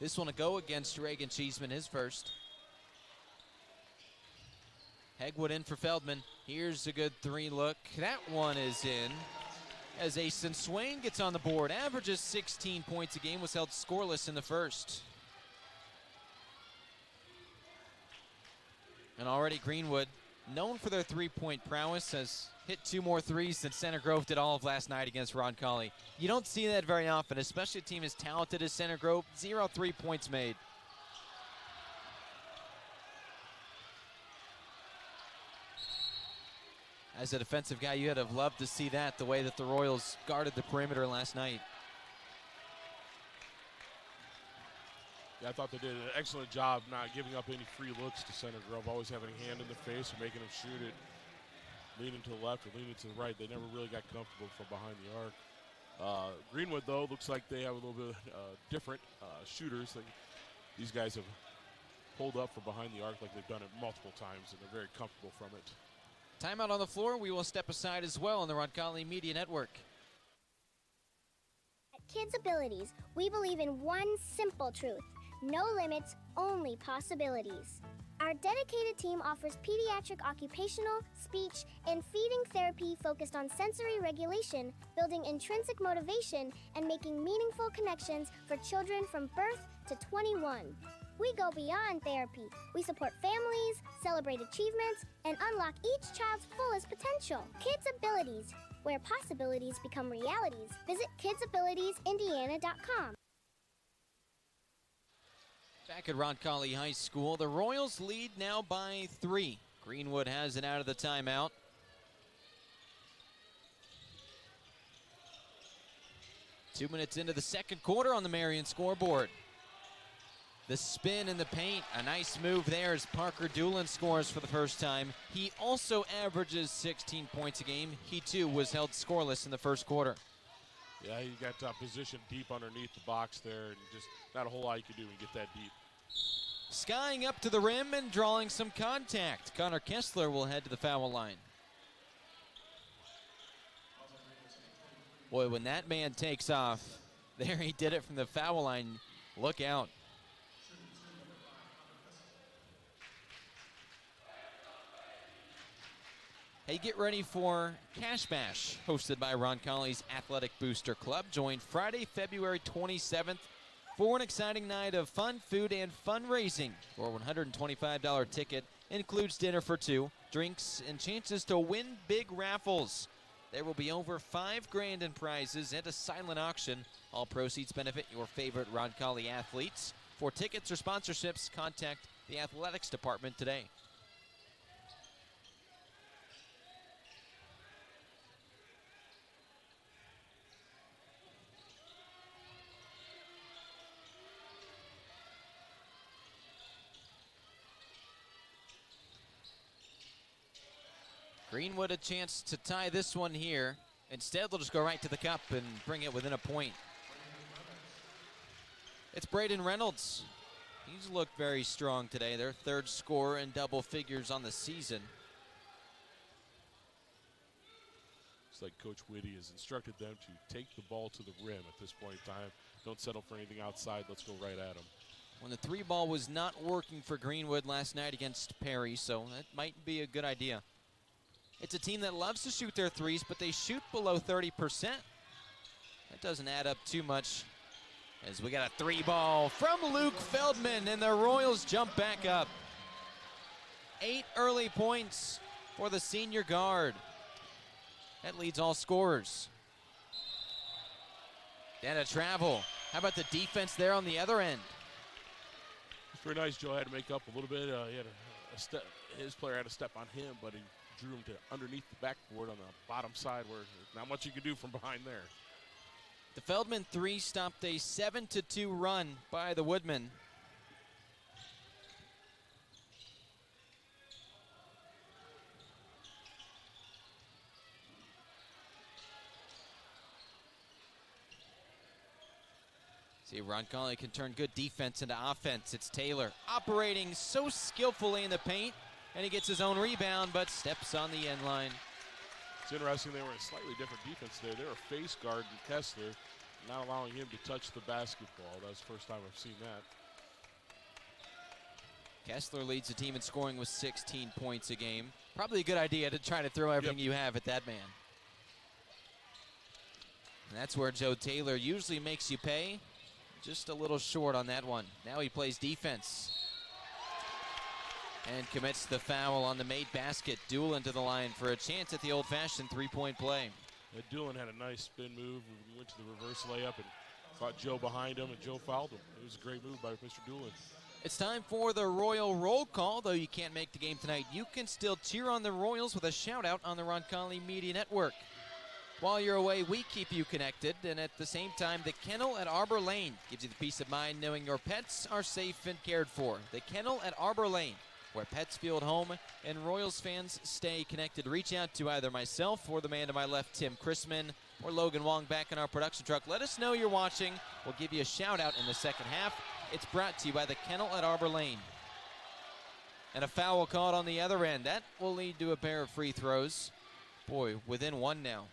This one to go against Reagan Cheeseman, his first. Hegwood in for Feldman. Here's a good 3 look. That one is in. As Asen Swain gets on the board, averages 16 points a game, was held scoreless in the first. And already Greenwood, known for their 3-point prowess, has hit 2 more threes than Center Grove did all of last night against Roncalli. You don't see that very often, especially a team as talented as Center Grove. 0 3-points made. As a defensive guy, you'd have loved to see that, the way that the Royals guarded the perimeter last night. Yeah, I thought they did an excellent job not giving up any free looks to Center Grove, always having a hand in the face or making them shoot it, leaning to the left or leaning to the right. They never really got comfortable from behind the arc. Greenwood, though, looks like they have a little bit different shooters. These guys have pulled up from behind the arc like they've done it multiple times, and they're very comfortable from it. Timeout on the floor. We will step aside as well on the Roncalli Media Network. At Kids Abilities, we believe in one simple truth: no limits, only possibilities. Our dedicated team offers pediatric occupational, speech, and feeding therapy focused on sensory regulation, building intrinsic motivation, and making meaningful connections for children from birth to 21. We go beyond therapy. We support families, celebrate achievements, and unlock each child's fullest potential. Kids Abilities, where possibilities become realities. Visit kidsabilitiesindiana.com. Back at Roncalli High School, the Royals lead now by 3. Greenwood has it out of the timeout. Two minutes into the second quarter on the Marion scoreboard. The spin in the paint, a nice move there as Parker Doolin scores for the first time. He also averages 16 points a game. He too was held scoreless in the first quarter. Yeah, you got positioned deep underneath the box there, and just not a whole lot you can do when you get that deep. Skying up to the rim and drawing some contact. Connor Kessler will head to the foul line. Boy, when that man takes off, there he did it from the foul line. Look out. Hey, get ready for Cash Bash, hosted by Roncalli's Athletic Booster Club. Join Friday, February 27th for an exciting night of fun, food, and fundraising. Your $125 ticket includes dinner for 2, drinks, and chances to win big raffles. There will be over $5 grand in prizes and a silent auction. All proceeds benefit your favorite Roncalli athletes. For tickets or sponsorships, contact the athletics department today. Greenwood a chance to tie this one here. Instead, they'll just go right to the cup and bring it within a point. It's Braden Reynolds. He's looked very strong today. Their third score in double figures on the season. It's like Coach Whitty has instructed them to take the ball to the rim at this point in time. Don't settle for anything outside. Let's go right at them. When the three ball was not working for Greenwood last night against Perry, so that might be a good idea. It's a team that loves to shoot their threes, but they shoot below 30%. That doesn't add up too much, as we got a three ball from Luke Feldman, and the Royals jump back up. 8 early points for the senior guard. That leads all scorers. Then a travel. How about the defense there on the other end? It's very nice. Joe had to make up a little bit. He had a step. His player had a step on him, but he drew him to underneath the backboard on the bottom side, where there's not much you can do from behind there. The Feldman three stopped a 7-2 run by the Woodmen. See, Roncalli can turn good defense into offense. It's Taylor operating so skillfully in the paint, and he gets his own rebound, but steps on the end line. It's interesting, they were a slightly different defense there. They were face guard and Kessler, not allowing him to touch the basketball. That's the first time I've seen that. Kessler leads the team in scoring with 16 points a game. Probably a good idea to try to throw everything you have at that man. And that's where Joe Taylor usually makes you pay. Just a little short on that one. Now he plays defense. And commits the foul on the made basket. Doolin to the line for a chance at the old-fashioned three-point play. Doolin had a nice spin move. He went to the reverse layup and caught Joe behind him, and Joe fouled him. It was a great move by Mr. Doolin. It's time for the Royal roll call. Though you can't make the game tonight, you can still cheer on the Royals with a shout-out on the Roncalli Media Network. While you're away, we keep you connected, and at the same time, the Kennel at Arbor Lane gives you the peace of mind knowing your pets are safe and cared for. The Kennel at Arbor Lane, where pets feel at home and Royals fans stay connected. Reach out to either myself or the man to my left, Tim Chrisman, or Logan Wong back in our production truck. Let us know you're watching. We'll give you a shout-out in the second half. It's brought to you by the Kennel at Arbor Lane. And a foul called on the other end. That will lead to a pair of free throws. Boy, within one now.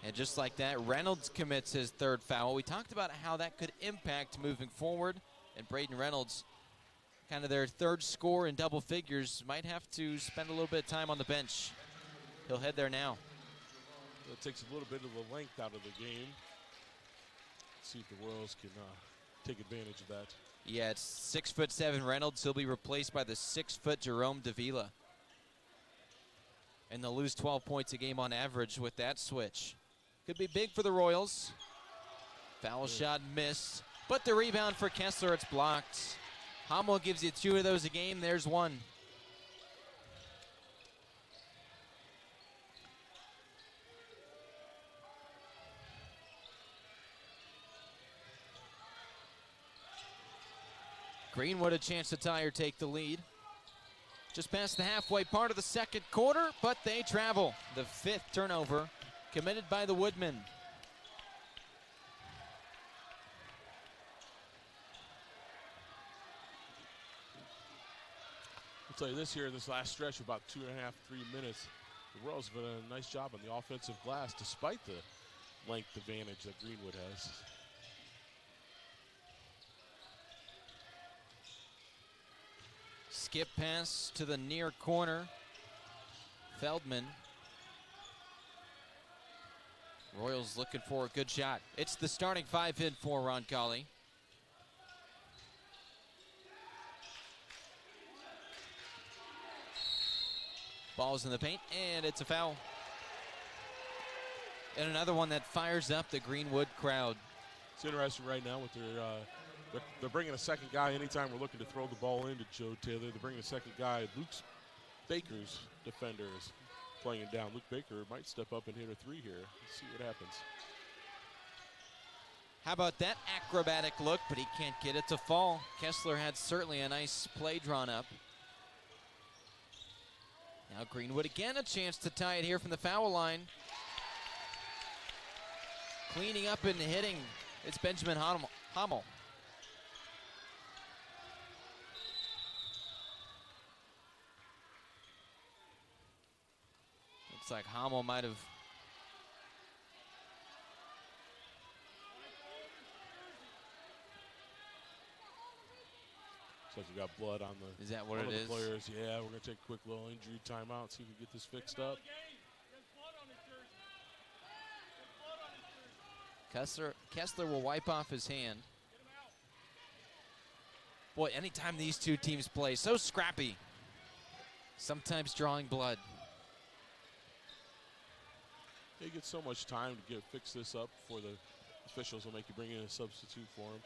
And just like that, Reynolds commits his third foul. We talked about how that could impact moving forward. And Braden Reynolds, kind of their third score in double figures, might have to spend a little bit of time on the bench. He'll head there now. It takes a little bit of the length out of the game. Let's see if the Royals can take advantage of that. Yeah, it's 6'7" Reynolds. He'll be replaced by the 6' Jerome Davila. And they'll lose 12 points a game on average with that switch. Could be big for the Royals. Foul shot missed, but the rebound for Kessler, it's blocked. Hummel gives you 2 of those a game. There's one. Greenwood a chance to tie or take the lead. Just past the halfway part of the second quarter, but they travel. The 5th turnover committed by the Woodmen. I'll tell you this here, this last stretch, about 2.5, 3 minutes, the Royals have done a nice job on the offensive glass, despite the length advantage that Greenwood has. Skip pass to the near corner. Feldman. Royals looking for a good shot. It's the starting 5 in for Roncalli. Ball's in the paint, and it's a foul. And another one that fires up the Greenwood crowd. It's interesting right now with they're bringing a second guy anytime we're looking to throw the ball into Joe Taylor. They're bringing a second guy. Luke Baker's defender is playing it down. Luke Baker might step up and hit a three here. Let's see what happens. How about that acrobatic look, but he can't get it to fall. Kessler had certainly a nice play drawn up. Now Greenwood again, a chance to tie it here from the foul line. Cleaning up and hitting, it's Benjamin Hommel. Looks like Hommel might have. Looks like we got blood on the. Is that what it is? Players. Yeah, we're gonna take a quick little injury timeout, see if we can get this fixed up. Kessler will wipe off his hand. Boy, anytime these two teams play, so scrappy. Sometimes drawing blood. They get so much time to fix this up before the officials will make you bring in a substitute for them.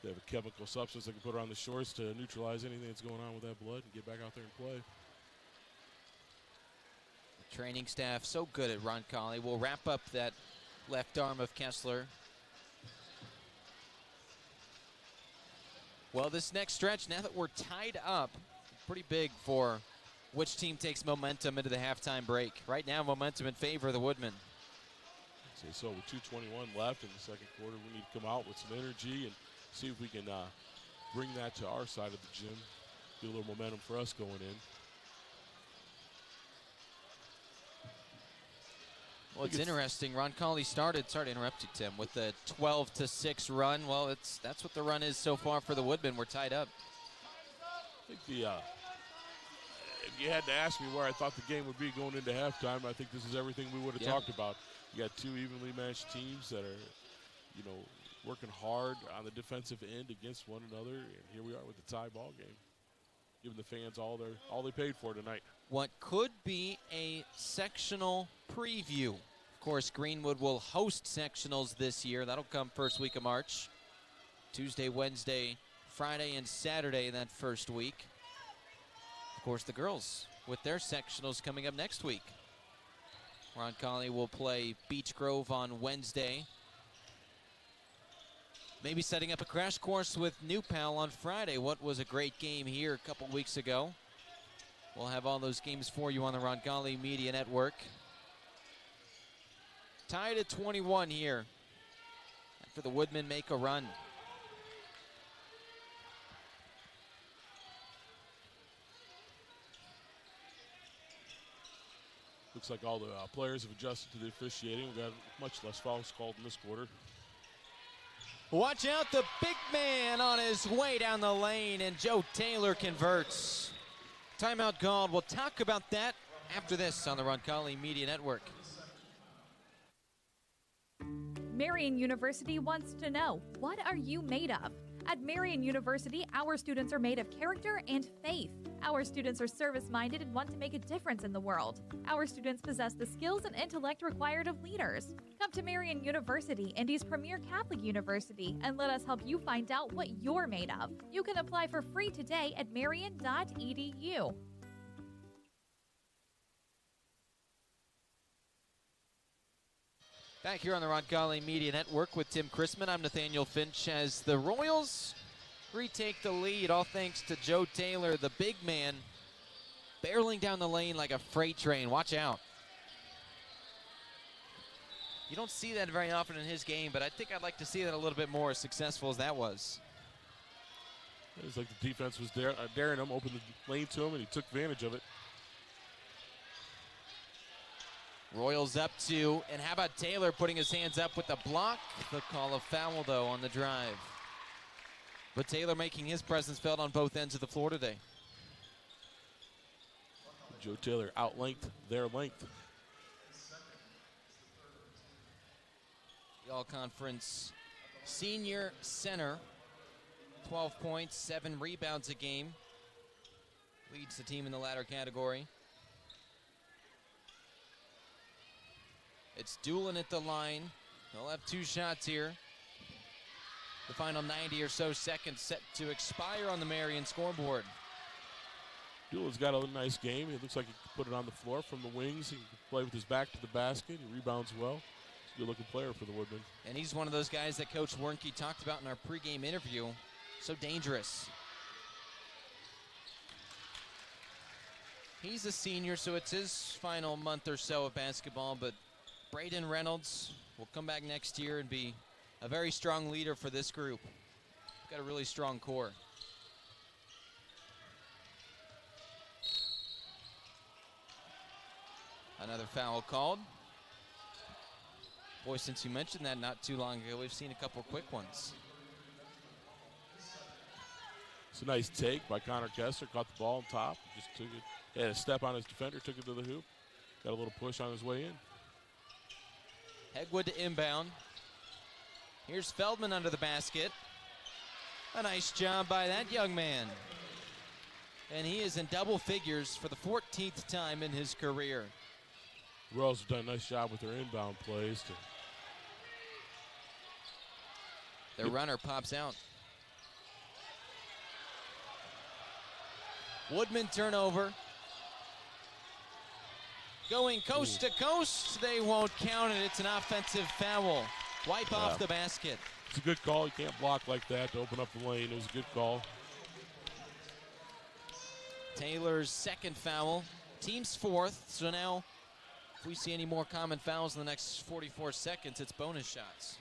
They have a chemical substance they can put on the shorts to neutralize anything that's going on with that blood and get back out there and play. Training staff so good at Roncalli. We'll wrap up that left arm of Kessler. Well, this next stretch, now that we're tied up, pretty big for which team takes momentum into the halftime break. Right now, momentum in favor of the Woodmen. Say so with 2:21 left in the second quarter, we need to come out with some energy and see if we can bring that to our side of the gym. Get a little momentum for us going in. Well, it's interesting. Roncalli started, sorry to interrupt you, Tim, with the 12-6 run. Well, that's what the run is so far for the Woodmen. We're tied up. I think if you had to ask me where I thought the game would be going into halftime, I think this is everything we would have talked about. You got two evenly matched teams that are, working hard on the defensive end against one another, and here we are with the tie ball game, giving the fans all they paid for tonight. What could be a sectional preview. Of course, Greenwood will host sectionals this year. That'll come first week of March. Tuesday, Wednesday, Friday, and Saturday that first week. Of course, the girls with their sectionals coming up next week. Roncalli will play Beech Grove on Wednesday. Maybe setting up a crash course with New Pal on Friday. What was a great game here a couple weeks ago. We'll have all those games for you on the Roncalli Media Network. Tied at 21 here after the Woodmen make a run. Looks like all the players have adjusted to the officiating. We've got much less fouls called in this quarter. Watch out, the big man on his way down the lane, and Joe Taylor converts. Timeout called. We'll talk about that after this on the Roncalli Media Network. Marian University wants to know, what are you made of? At Marian University, our students are made of character and faith. Our students are service-minded and want to make a difference in the world. Our students possess the skills and intellect required of leaders. Come to Marian University, Indy's premier Catholic university, and let us help you find out what you're made of. You can apply for free today at marian.edu. Back here on the Roncalli Media Network with Tim Chrisman, I'm Nathaniel Finch as the Royals retake the lead, all thanks to Joe Taylor, the big man, barreling down the lane like a freight train. Watch out. You don't see that very often in his game, but I think I'd like to see that a little bit more, as successful as that was. It was like the defense was daring him, opened the lane to him, and he took advantage of it. Royals up 2, and how about Taylor putting his hands up with the block? The call of foul, though, on the drive. But Taylor making his presence felt on both ends of the floor today. Joe Taylor outlengthed their length. The all-conference senior center, 12 points, 7 rebounds a game. Leads the team in the latter category. It's Doolin at the line. They'll have 2 shots here. The final 90 or so seconds set to expire on the Marion scoreboard. Doolin's got a nice game. It looks like he can put it on the floor from the wings. He can play with his back to the basket. He rebounds well. He's a good-looking player for the Woodmen. And he's one of those guys that Coach Wernke talked about in our pregame interview. So dangerous. He's a senior, so it's his final month or so of basketball, but Braden Reynolds will come back next year and be a very strong leader for this group. Got a really strong core. Another foul called. Boy, since you mentioned that not too long ago, we've seen a couple quick ones. It's a nice take by Connor Kessler. Caught the ball on top. Just took it. Had a step on his defender. Took it to the hoop. Got a little push on his way in. Hegwood to inbound. Here's Feldman under the basket. A nice job by that young man. And he is in double figures for the 14th time in his career. Royals have done a nice job with their inbound plays. Their runner pops out. Woodman turnover. Going coast to coast. They won't count it. It's an offensive foul. Wipe off the basket. It's a good call. You can't block like that to open up the lane. It was a good call. Taylor's second foul. Team's 4th. So now, if we see any more common fouls in the next 44 seconds, it's bonus shots.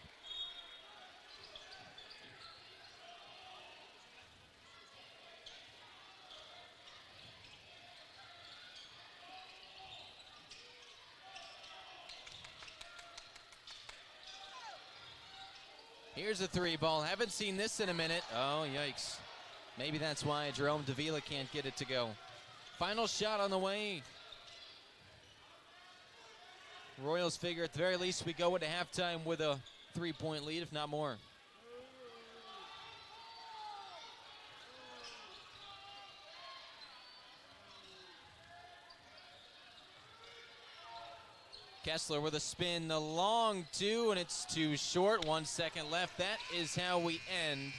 Here's a 3 ball. Haven't seen this in a minute. Oh, yikes. Maybe that's why Jerome Davila can't get it to go. Final shot on the way. Royals figure at the very least we go into halftime with a 3-point lead, if not more. Kessler with a spin, the long 2, and it's too short. 1 second left. That is how we end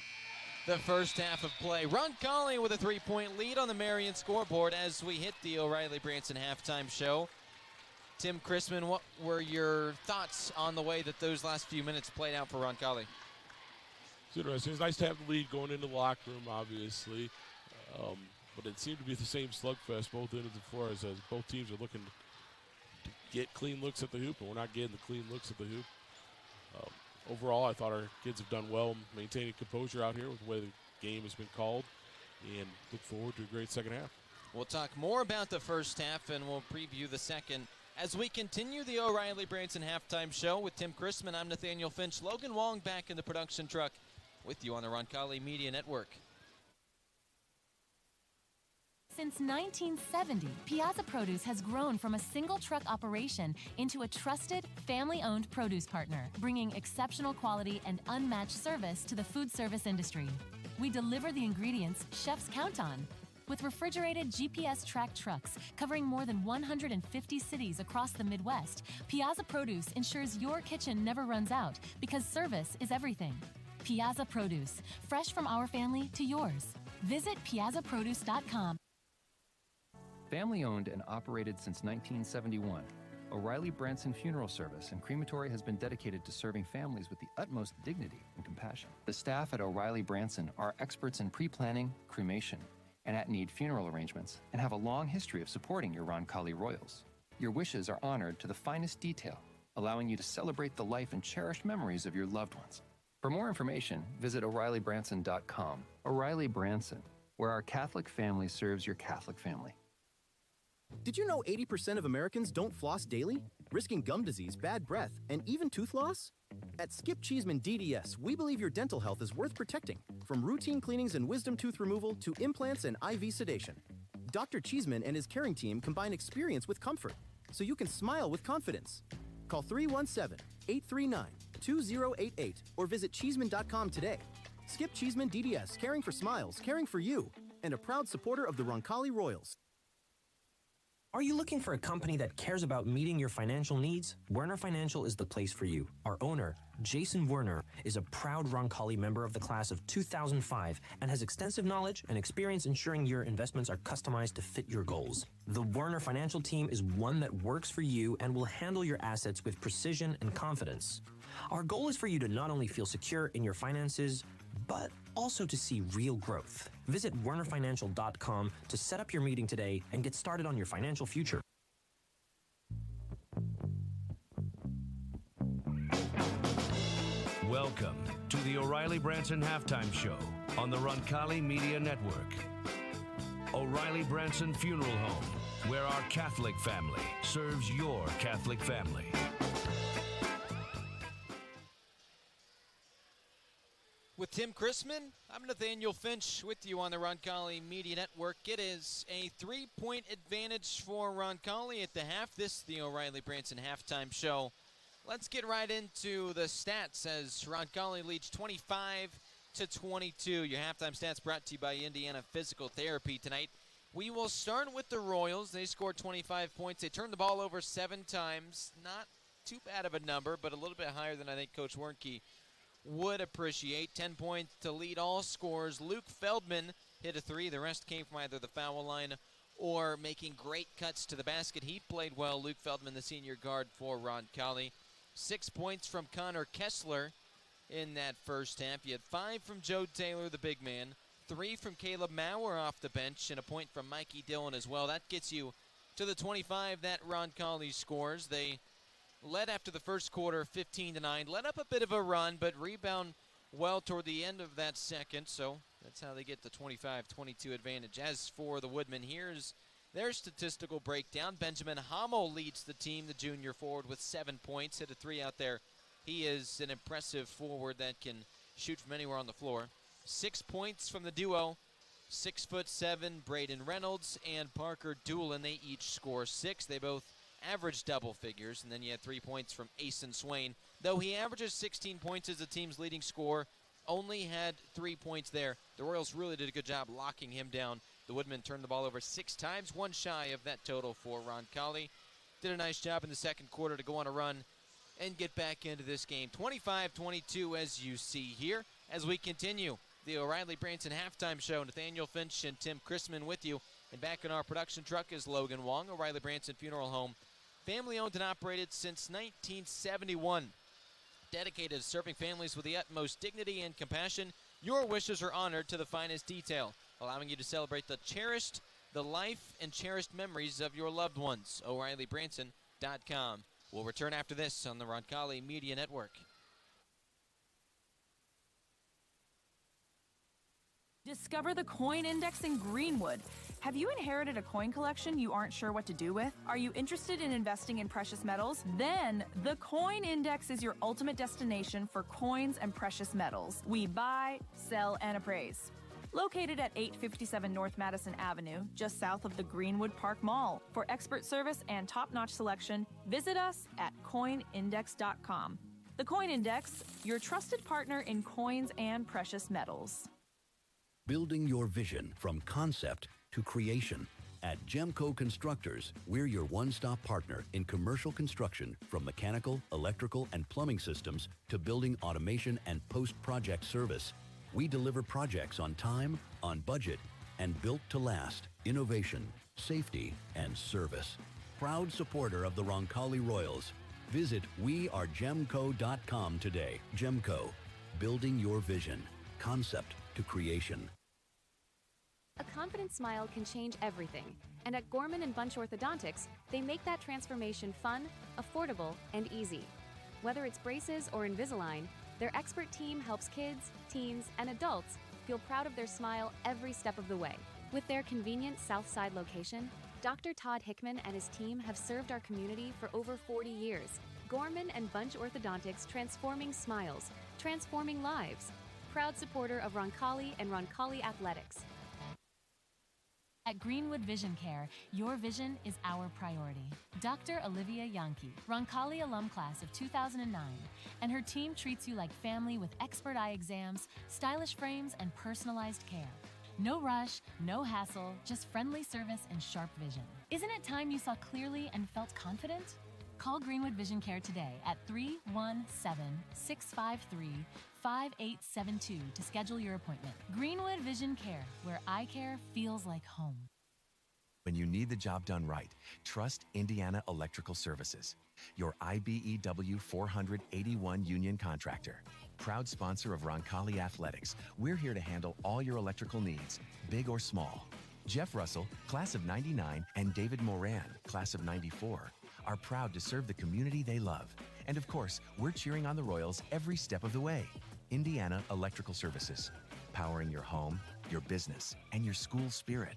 the first half of play. Roncalli with a 3-point lead on the Marion scoreboard as we hit the O'Reilly Branson halftime show. Tim Chrisman, what were your thoughts on the way that those last few minutes played out for Roncalli? It's interesting. It's nice to have the lead going into the locker room, obviously. But it seemed to be the same slugfest both ends of the floor as both teams are looking to get clean looks at the hoop, and we're not getting the clean looks at the hoop. Overall, I thought our kids have done well maintaining composure out here with the way the game has been called, and look forward to a great second half. We'll talk more about the first half, and we'll preview the second as we continue the O'Reilly Branson halftime show with Tim Chrisman. I'm Nathaniel Finch. Logan Wong back in the production truck with you on the Roncalli Media Network. Since 1970, Piazza Produce has grown from a single truck operation into a trusted, family-owned produce partner, bringing exceptional quality and unmatched service to the food service industry. We deliver the ingredients chefs count on. With refrigerated GPS-tracked trucks covering more than 150 cities across the Midwest, Piazza Produce ensures your kitchen never runs out because service is everything. Piazza Produce, fresh from our family to yours. Visit piazzaproduce.com. Family-owned and operated since 1971, O'Reilly Branson Funeral Service and Crematory has been dedicated to serving families with the utmost dignity and compassion. The staff at O'Reilly Branson are experts in pre-planning, cremation, and at-need funeral arrangements, and have a long history of supporting your Roncalli Royals. Your wishes are honored to the finest detail, allowing you to celebrate the life and cherished memories of your loved ones. For more information, visit O'ReillyBranson.com. O'Reilly Branson, where our Catholic family serves your Catholic family. Did you know 80% of Americans don't floss daily, risking gum disease, bad breath, and even tooth loss? At Skip Cheeseman DDS, we believe your dental health is worth protecting, from routine cleanings and wisdom tooth removal to implants and IV sedation. Dr. Cheeseman and his caring team combine experience with comfort, so you can smile with confidence. Call 317-839-2088 or visit Cheeseman.com today. Skip Cheeseman DDS, caring for smiles, caring for you, and a proud supporter of the Roncalli Royals. Are you looking for a company that cares about meeting your financial needs? Werner Financial is the place for you. Our owner, Jason Werner, is a proud Roncalli member of the class of 2005 and has extensive knowledge and experience ensuring your investments are customized to fit your goals. The Werner Financial team is one that works for you and will handle your assets with precision and confidence. Our goal is for you to not only feel secure in your finances, but also to see real growth. Visit wernerfinancial.com to set up your meeting today and get started on your financial future. Welcome to the O'Reilly Branson Halftime Show on the Roncalli Media Network. O'Reilly Branson Funeral Home, where our Catholic family serves your Catholic family. With Tim Chrisman, I'm Nathaniel Finch with you on the Roncalli Media Network. It is a 3-point advantage for Roncalli at the half. This is the O'Reilly Branson Halftime Show. Let's get right into the stats as Roncalli leads 25-22. Your halftime stats brought to you by Indiana Physical Therapy tonight. We will start with the Royals. They scored 25 points. They turned the ball over 7 times. Not too bad of a number, but a little bit higher than I think Coach Warnke would appreciate. 10 points to lead all scorers. Luke Feldman hit a 3. The rest came from either the foul line or making great cuts to the basket. He played well. Luke Feldman, the senior guard for Roncalli. 6 points from Connor Kessler in that first half. You had 5 from Joe Taylor, the big man. 3 from Caleb Maurer off the bench, and a point from Mikey Dillon as well. That gets you to the 25 that Roncalli scores. They led after the first quarter 15-9. Led up a bit of a run, but rebound well toward the end of that second. So that's how they get the 25-22 advantage. As for the Woodmen, here's their statistical breakdown. Benjamin Hamel leads the team, the junior forward, with 7 points. Hit a 3 out there. He is an impressive forward that can shoot from anywhere on the floor. 6 points from the duo. 6'7" Braden Reynolds and Parker Doolin. They each score 6. They both average double figures, and then you had 3 points from Asen Swain. Though he averages 16 points as the team's leading scorer, only had 3 points there. The Royals really did a good job locking him down. The Woodmen turned the ball over 6 times, 1 shy of that total for Roncalli. Did a nice job in the second quarter to go on a run and get back into this game. 25-22 as you see here as we continue the O'Reilly Branson Halftime Show. Nathaniel Finch and Tim Chrisman with you. And back in our production truck is Logan Wong, O'Reilly Branson Funeral Home. Family owned and operated since 1971. Dedicated to serving families with the utmost dignity and compassion. Your wishes are honored to the finest detail, allowing you to celebrate the life and cherished memories of your loved ones. O'ReillyBranson.com. We'll return after this on the Roncalli Media Network. Discover the coin index in Greenwood. Have you inherited a coin collection you aren't sure what to do with? Are you interested in investing in precious metals? Then the coin index is your ultimate destination for coins and precious metals. We buy, sell, and appraise. Located at 857 North Madison Avenue, just south of the Greenwood Park Mall. For expert service and top-notch selection, visit us at coinindex.com. The Coin Index, your trusted partner in coins and precious metals. Building your vision from concept to creation. At Gemco Constructors, we're your one-stop partner in commercial construction, from mechanical, electrical, and plumbing systems to building automation and post-project service. We deliver projects on time, on budget, and built to last. Innovation, safety, and service. Proud supporter of the Roncalli Royals. Visit wearegemco.com today. Gemco, building your vision. Concept to creation. A confident smile can change everything. And at Gorman and Bunch Orthodontics, they make that transformation fun, affordable, and easy. Whether it's braces or Invisalign, their expert team helps kids, teens, and adults feel proud of their smile every step of the way. With their convenient Southside location, Dr. Todd Hickman and his team have served our community for over 40 years. Gorman and Bunch Orthodontics, transforming smiles, transforming lives. Proud supporter of Roncalli and Roncalli Athletics. At Greenwood Vision Care, your vision is our priority. Dr. Olivia Yankee, Roncalli alum class of 2009, and her team treats you like family with expert eye exams, stylish frames, and personalized care. No rush, no hassle, just friendly service and sharp vision. Isn't it time you saw clearly and felt confident? Call Greenwood Vision Care today at 317-653-5872 to schedule your appointment. Greenwood Vision Care, where eye care feels like home. When you need the job done right, trust Indiana Electrical Services, your IBEW 481 union contractor. Proud sponsor of Roncalli Athletics, we're here to handle all your electrical needs, big or small. Jeff Russell, class of 99, and David Moran, class of 94, are proud to serve the community they love. And of course, we're cheering on the Royals every step of the way. Indiana Electrical Services, powering your home, your business, and your school spirit.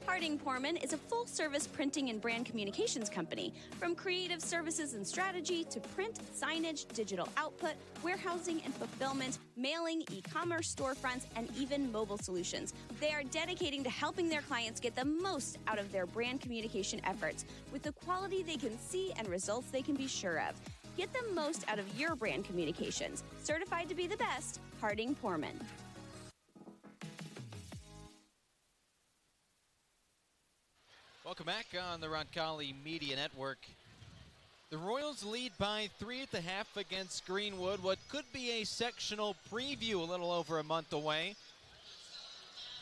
Harding Porman is a full-service printing and brand communications company. From creative services and strategy to print, signage, digital output, warehousing and fulfillment, mailing, e-commerce storefronts, and even mobile solutions. They are dedicating to helping their clients get the most out of their brand communication efforts with the quality they can see and results they can be sure of. Get the most out of your brand communications. Certified to be the best, Harding Porman. Welcome back on the Roncalli Media Network. The Royals lead by 3 at the half against Greenwood. What could be a sectional preview a little over a month away.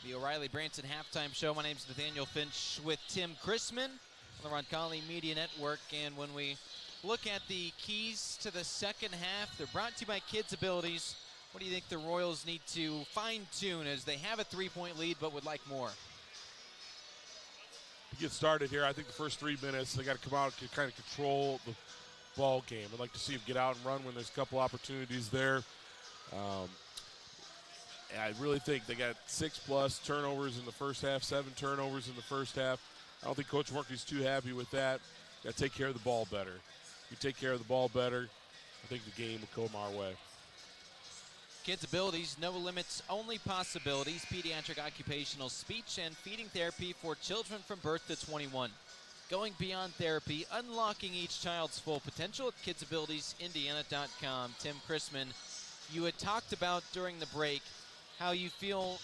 The O'Reilly Branson halftime show. My name's Nathaniel Finch with Tim Chrisman on the Roncalli Media Network. And when we look at the keys to the second half, they're brought to you by Kids Abilities. What do you think the Royals need to fine-tune as they have a 3-point lead but would like more? To get started here, I think the first 3 minutes, they got to come out and kind of control the ball game. I'd like to see them get out and run when there's a couple opportunities there. And I really think they got 6+ turnovers in the first half, 7 turnovers in the first half. I don't think Coach Workey's too happy with that. Got to take care of the ball better. If you take care of the ball better, I think the game will come our way. Kids Abilities, no limits, only possibilities. Pediatric occupational speech and feeding therapy for children from birth to 21. Going beyond therapy, unlocking each child's full potential at kidsabilitiesindiana.com. Tim Chrisman, you had talked about during the break how you feel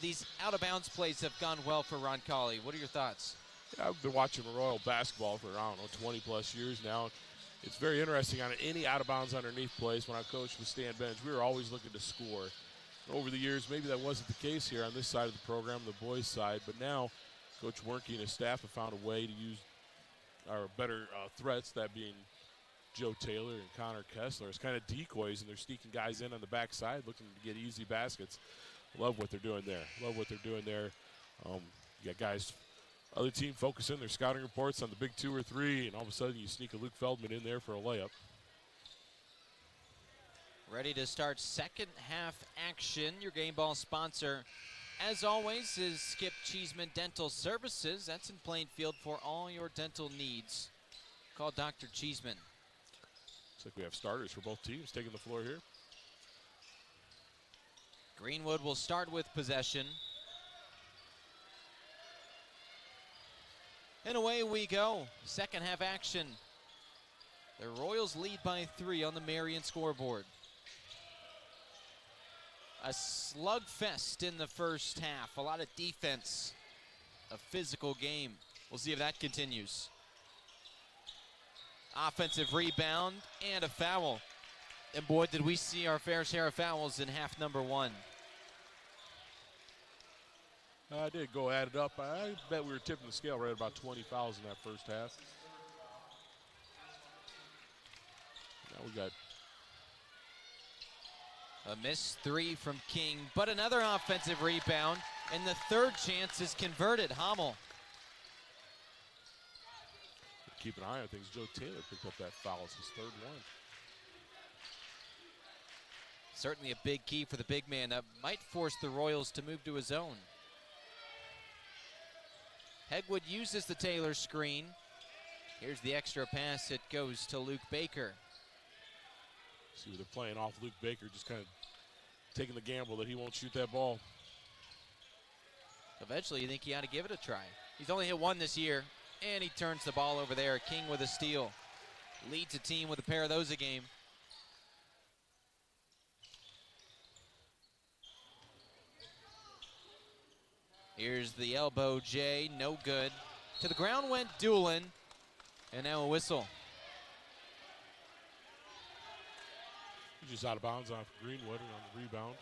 these out-of-bounds plays have gone well for Roncalli. What are your thoughts? Yeah, I've been watching Royal basketball for, 20+ years now. It's very interesting on any out-of-bounds underneath plays. When I coached with Stan Bench, we were always looking to score. Over the years, maybe that wasn't the case here on this side of the program, the boys' side, but now Coach Werke and his staff have found a way to use our better threats, that being Joe Taylor and Connor Kessler, as kind of decoys, and they're sneaking guys in on the backside looking to get easy baskets. Love what they're doing there. You got guys, other team focusing their scouting reports on the big 2 or 3, and all of a sudden you sneak a Luke Feldman in there for a layup. Ready to start second half action. Your game ball sponsor, as always, is Skip Cheeseman Dental Services. That's in Plainfield for all your dental needs. Call Dr. Cheeseman. Looks like we have starters for both teams taking the floor here. Greenwood will start with possession. And away we go. Second half action. The Royals lead by 3 on the Marion scoreboard. A slugfest in the first half. A lot of defense. A physical game. We'll see if that continues. Offensive rebound and a foul. And boy, did we see our fair share of fouls in half number 1. I did go add it up. I bet we were tipping the scale right at about 20 fouls in that first half. Now we got a missed 3 from King, but another offensive rebound, and the third chance is converted. Hommel. Keep an eye on things. Joe Taylor picked up that foul. It's his 3rd one. Certainly a big key for the big man. That might force the Royals to move to his own. Hegwood uses the Taylor screen. Here's the extra pass. It goes to Luke Baker. See, they're playing off Luke Baker, just kind of taking the gamble that he won't shoot that ball. Eventually, you think he ought to give it a try. He's only hit 1 this year, and he turns the ball over there. King with a steal. Leads a team with a pair of those a game. Here's the elbow J, no good. To the ground went Doolin, and now a whistle. Just out of bounds off Greenwood and on the rebound.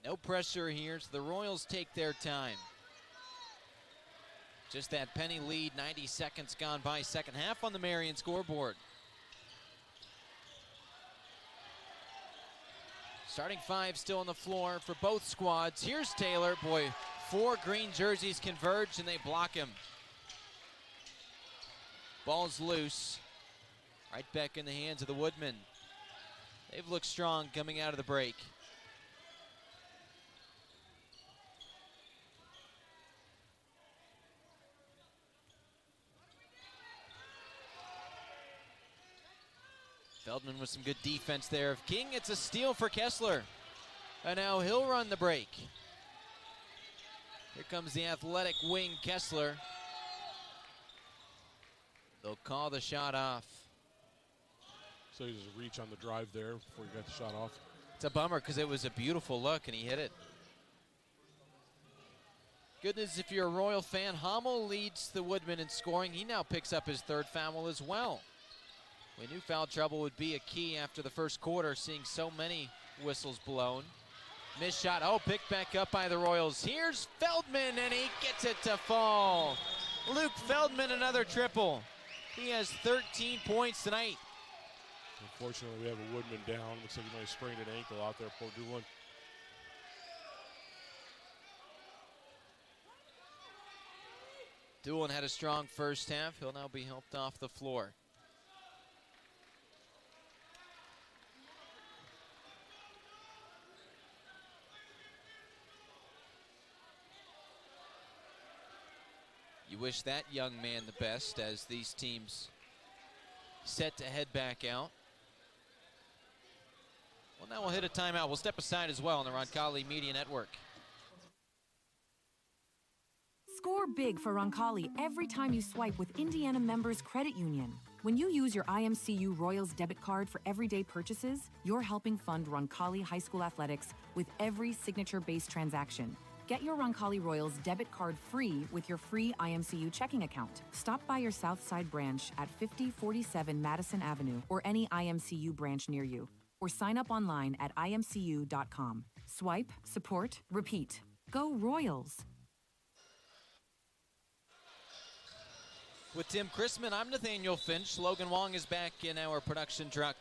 No pressure here, so the Royals take their time. Just that penny lead, 90 seconds gone by, second half on the Marion scoreboard. Starting five still on the floor for both squads. Here's Taylor. Boy, 4 green jerseys converge and they block him. Ball's loose. Right back in the hands of the Woodmen. They've looked strong coming out of the break. Feldman with some good defense there of King. It's a steal for Kessler. And now he'll run the break. Here comes the athletic wing, Kessler. They'll call the shot off. So there's a reach on the drive there before he got the shot off. It's a bummer because it was a beautiful look and he hit it. Good news if you're a Royal fan, Hommel leads the Woodmen in scoring. He now picks up his 3rd foul as well. We knew foul trouble would be a key after the first quarter, seeing so many whistles blown. Missed shot, picked back up by the Royals. Here's Feldman, and he gets it to fall. Luke Feldman, another triple. He has 13 points tonight. Unfortunately, we have a Woodman down. Looks like he might have sprained an ankle out there, poor Doolin. Doolin had a strong first half. He'll now be helped off the floor. You wish that young man the best as these teams set to head back out. Well, now we'll hit a timeout. We'll step aside as well on the Roncalli Media Network. Score big for Roncalli every time you swipe with Indiana Members Credit Union. When you use your IMCU Royals debit card for everyday purchases, you're helping fund Roncalli High School athletics with every signature-based transaction. Get your Roncalli Royals debit card free with your free IMCU checking account. Stop by your Southside branch at 5047 Madison Avenue or any IMCU branch near you, or sign up online at imcu.com. Swipe, support, repeat. Go Royals! With Tim Chrisman, I'm Nathaniel Finch. Logan Wong is back in our production truck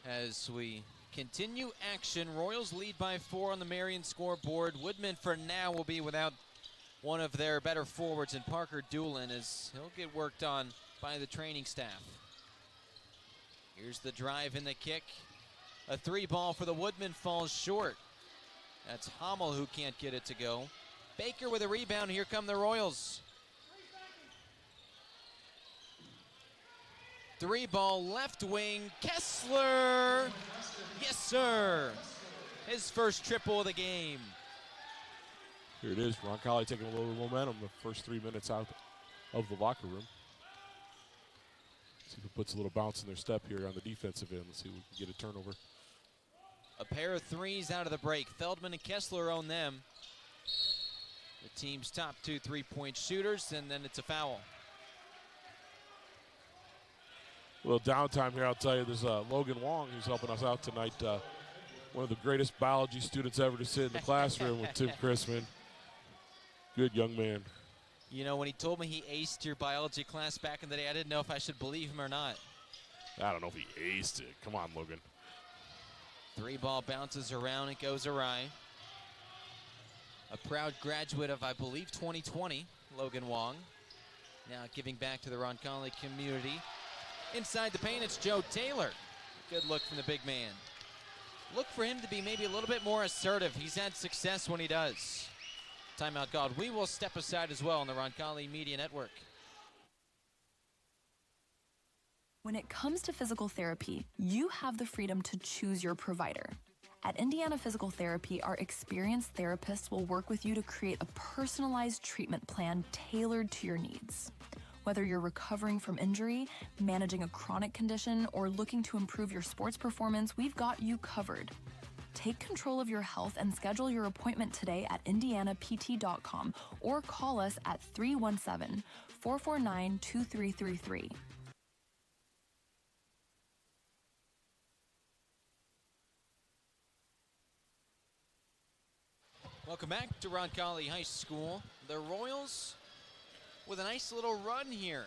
as we continue action. Royals lead by 4 on the Marion scoreboard. Woodmen for now will be without one of their better forwards in Parker Doolin as he'll get worked on by the training staff. Here's the drive and the kick. A 3 ball for the Woodmen falls short. That's Hommel who can't get it to go. Baker with a rebound. Here come the Royals. 3 ball left wing, Kessler. Yes, sir. His first triple of the game. Here it is, Roncalli taking a little momentum the first 3 minutes out of the locker room. See if it puts a little bounce in their step here on the defensive end. Let's see if we can get a turnover. A pair of threes out of the break. Feldman and Kessler own them. The team's top 2 3-point shooters, and then it's a foul. A little downtime here, I'll tell you. There's Logan Wong who's helping us out tonight. One of the greatest biology students ever to sit in the classroom with Tim Chrisman. Good young man. You know, when he told me he aced your biology class back in the day, I didn't know if I should believe him or not. I don't know if he aced it. Come on, Logan. 3 ball bounces around, it goes awry. A proud graduate of, I believe, 2020, Logan Wong. Now giving back to the Roncalli community. Inside the paint, it's Joe Taylor. Good look from the big man. Look for him to be maybe a little bit more assertive. He's had success when he does. Timeout called. We will step aside as well on the Roncalli Media Network. When it comes to physical therapy, you have the freedom to choose your provider. At Indiana Physical Therapy, our experienced therapists will work with you to create a personalized treatment plan tailored to your needs. Whether you're recovering from injury, managing a chronic condition, or looking to improve your sports performance, we've got you covered. Take control of your health and schedule your appointment today at indianapt.com or call us at 317-449-2333. Welcome back to Roncalli High School. The Royals with a nice little run here.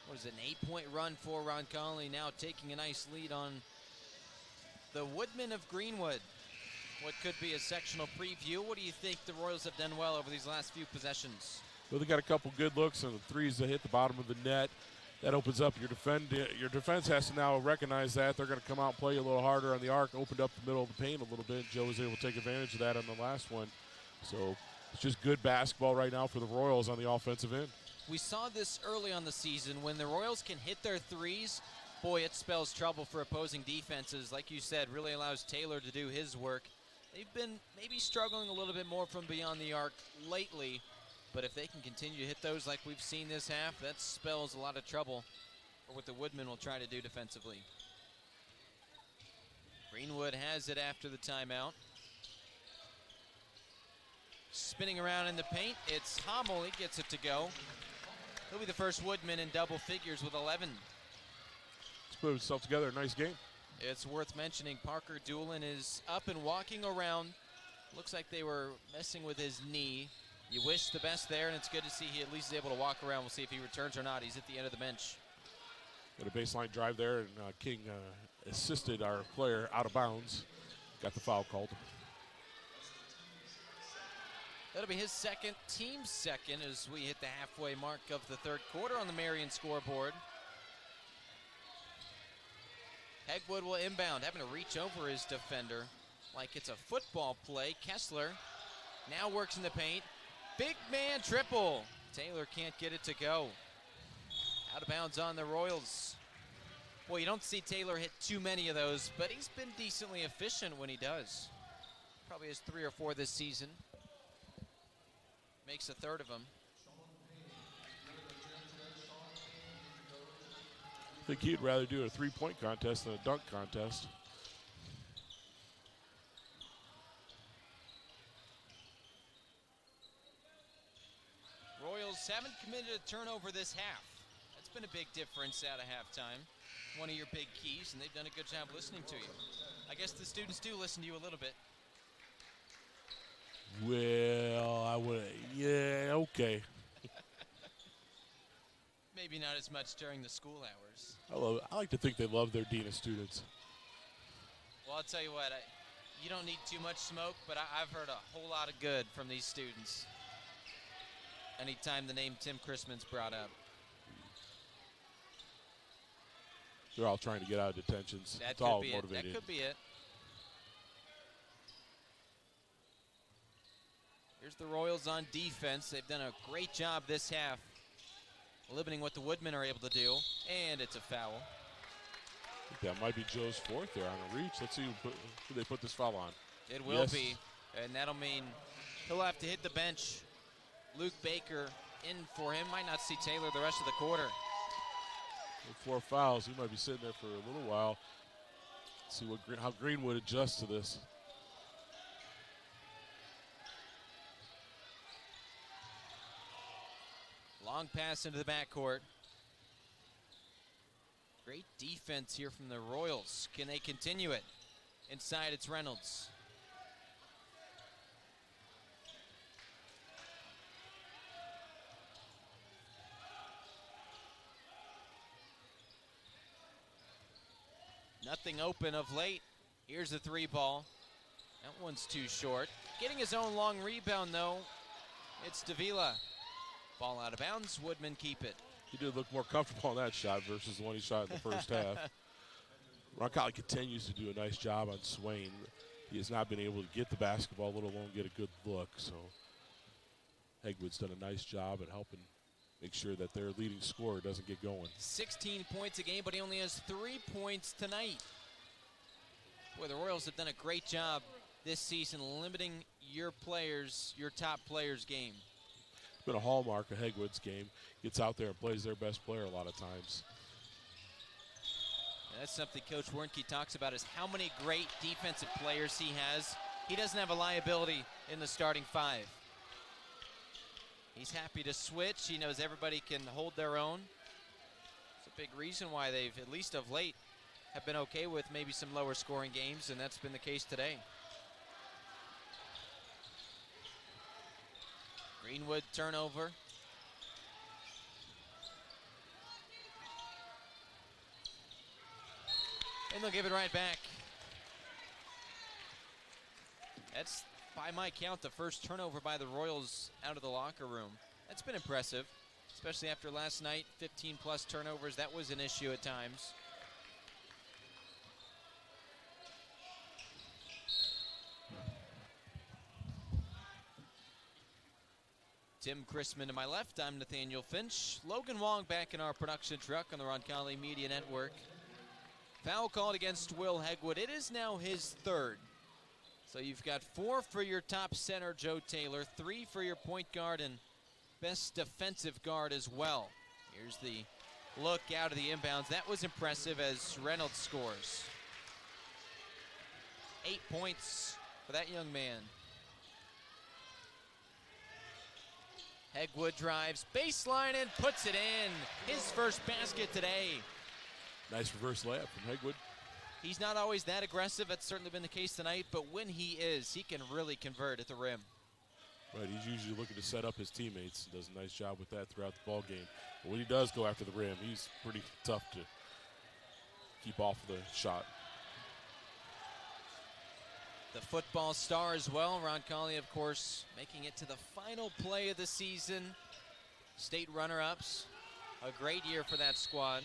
What is it, an 8-point run for Roncalli, now taking a nice lead on the Woodmen of Greenwood. What could be a sectional preview. What do you think the Royals have done well over these last few possessions? Well, they got a couple good looks and the threes that hit the bottom of the net. That opens up your defense. Your defense has to now recognize that. They're going to come out and play a little harder on the arc, opened up the middle of the paint a little bit. Joe was able to take advantage of that on the last one. So it's just good basketball right now for the Royals on the offensive end. We saw this early on the season. When the Royals can hit their threes, boy, it spells trouble for opposing defenses. Like you said, really allows Taylor to do his work. They've been maybe struggling a little bit more from beyond the arc lately. But if they can continue to hit those like we've seen this half, that spells a lot of trouble for what the Woodmen will try to do defensively. Greenwood has it after the timeout. Spinning around in the paint, it's Hommel. He gets it to go. He'll be the first Woodman in double figures with 11. He's put himself together, a nice game. It's worth mentioning Parker Doolin is up and walking around. Looks like they were messing with his knee. You wish the best there, and it's good to see he at least is able to walk around. We'll see if he returns or not. He's at the end of the bench. Got a baseline drive there, and King assisted our player out of bounds. Got the foul called. That'll be his second, team's second, as we hit the halfway mark of the third quarter on the Marion scoreboard. Hegwood will inbound, having to reach over his defender like it's a football play. Kessler now works in the paint. Big man triple. Taylor can't get it to go. Out of bounds on the Royals. Well, you don't see Taylor hit too many of those, but he's been decently efficient when he does. Probably has 3 or 4 this season. Makes a third of them. I think he'd rather do a three-point contest than a dunk contest. Royals haven't committed a turnover this half. That's been a big difference out of halftime. One of your big keys, and they've done a good job listening to you. I guess the students do listen to you a little bit. Well, I would, yeah, okay. Maybe not as much during the school hours. I like to think they love their dean of students. Well, I'll tell you what, you don't need too much smoke, but I've heard a whole lot of good from these students anytime the name Tim Chrisman's brought up. They're all trying to get out of detentions. That it's all could be motivated. That could be it. Here's the Royals on defense. They've done a great job this half, limiting what the Woodmen are able to do, and it's a foul. I think that might be Joe's fourth there on a reach. Let's see who they put this foul on. It will be, and that'll mean he'll have to hit the bench. Luke Baker in for him. Might not see Taylor the rest of the quarter. With 4 fouls, he might be sitting there for a little while. Let's see how Greenwood adjusts to this. Long pass into the backcourt. Great defense here from the Royals. Can they continue it? Inside, it's Reynolds. Nothing open of late. Here's the 3 ball. That one's too short. Getting his own long rebound, though. It's Davila. Ball out of bounds. Woodmen keep it. He did look more comfortable on that shot versus the one he shot in the first half. Roncalli continues to do a nice job on Swain. He has not been able to get the basketball, let alone get a good look. So Hegwood's done a nice job at helping make sure that their leading scorer doesn't get going. 16 points a game, but he only has 3 points tonight. Boy, the Royals have done a great job this season limiting your players, your top players' game. been a hallmark of Hegwood's game. Gets out there and plays their best player a lot of times. And that's something Coach Warnke talks about, is how many great defensive players he has. He doesn't have a liability in the starting five. He's happy to switch. He knows everybody can hold their own. It's a big reason why they've, at least of late, have been okay with maybe some lower scoring games, and that's been the case today. Greenwood turnover. And they'll give it right back. That's, by my count, the first turnover by the Royals out of the locker room. That's been impressive, especially after last night, 15-plus turnovers. That was an issue at times. Tim Chrisman to my left. I'm Nathaniel Finch. Logan Wong back in our production truck on the Roncalli Media Network. Foul called against Will Hegwood. It is now his third. So you've got 4 for your top center, Joe Taylor, 3 for your point guard and best defensive guard as well. Here's the look out of the inbounds. That was impressive as Reynolds scores. 8 points for that young man. Hegwood drives baseline and puts it in. His first basket today. Nice reverse layup from Hegwood. He's not always that aggressive. That's certainly been the case tonight, but when he is, he can really convert at the rim. Right, he's usually looking to set up his teammates. Does a nice job with that throughout the ball game. But when he does go after the rim, he's pretty tough to keep off the shot. The football star as well. Roncalli, of course, making it to the final play of the season. State runner-ups. A great year for that squad.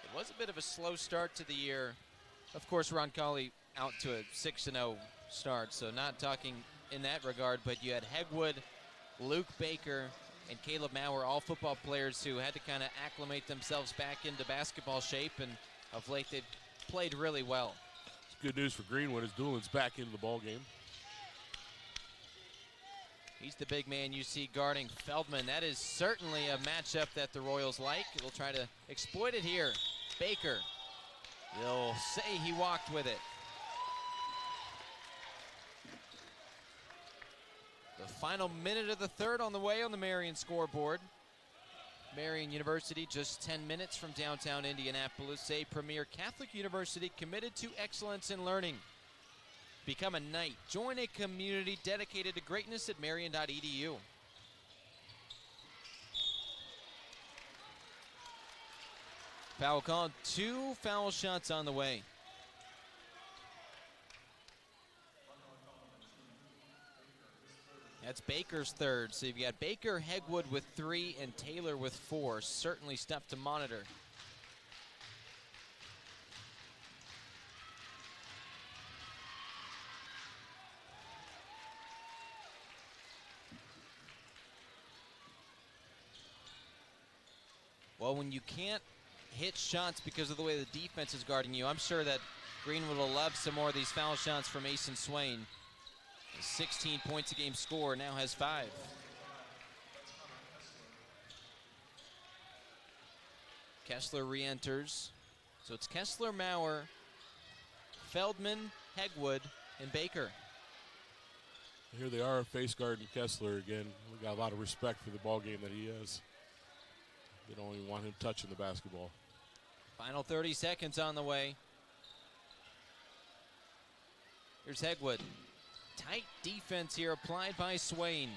It was a bit of a slow start to the year. Of course, Roncalli out to a 6-0 start, so not talking in that regard, but you had Hegwood, Luke Baker, and Caleb Maurer, all football players who had to kind of acclimate themselves back into basketball shape, and of late they've played really well. It's good news for Greenwood as Doolin's back into the ball game. He's the big man you see guarding Feldman. That is certainly a matchup that the Royals like. They'll try to exploit it here. Baker, they'll say he walked with it. The final minute of the third on the way on the Marion scoreboard. Marion University, just 10 minutes from downtown Indianapolis, a premier Catholic university committed to excellence in learning. Become a Knight. Join a community dedicated to greatness at marion.edu. Foul called. 2 foul shots on the way. That's Baker's third. So you've got Baker, Hegwood with 3, and Taylor with 4. Certainly stuff to monitor. Well, when you can't hit shots because of the way the defense is guarding you, I'm sure that Greenwood will love some more of these foul shots from Mason Swain. 16 points a game score, now has 5. Kessler re-enters. So it's Kessler, Maurer, Feldman, Hegwood, and Baker. Here they are, face guarding Kessler again. We got a lot of respect for the ball game that he has. They don't even want him touching the basketball. Final 30 seconds on the way. Here's Hegwood. Tight defense here applied by Swain.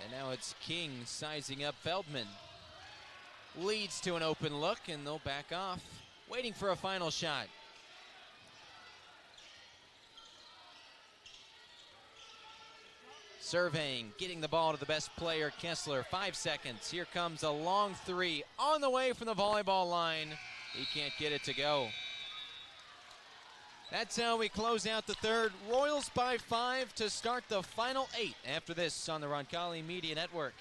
And now it's King sizing up Feldman. Leads to an open look, and they'll back off. Waiting for a final shot. Surveying, getting the ball to the best player, Kessler. 5 seconds. Here comes a long 3 on the way from the volleyball line. He can't get it to go. That's how we close out the third. Royals by 5 to start the final 8 after this on the Roncalli Media Network.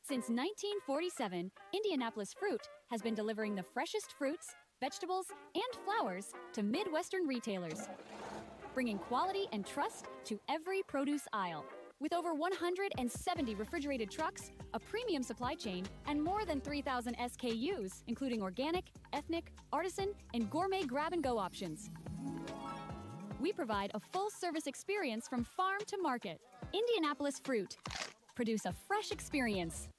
Since 1947, Indianapolis Fruit has been delivering the freshest fruits, vegetables, and flowers to Midwestern retailers, bringing quality and trust to every produce aisle. With over 170 refrigerated trucks, a premium supply chain, and more than 3,000 SKUs, including organic, ethnic, artisan, and gourmet grab-and-go options. We provide a full-service experience from farm to market. Indianapolis Fruit. Produce a fresh experience.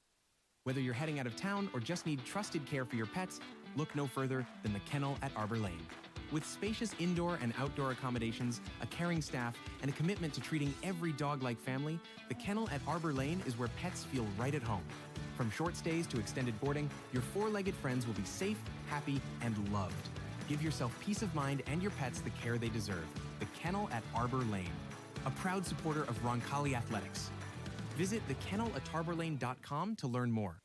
Whether you're heading out of town or just need trusted care for your pets, look no further than the Kennel at Arbor Lane. With spacious indoor and outdoor accommodations, a caring staff, and a commitment to treating every dog like family, the Kennel at Arbor Lane is where pets feel right at home. From short stays to extended boarding, your four-legged friends will be safe, happy, and loved. Give yourself peace of mind and your pets the care they deserve. The Kennel at Arbor Lane, a proud supporter of Roncalli Athletics. Visit thekennelatarborlane.com to learn more.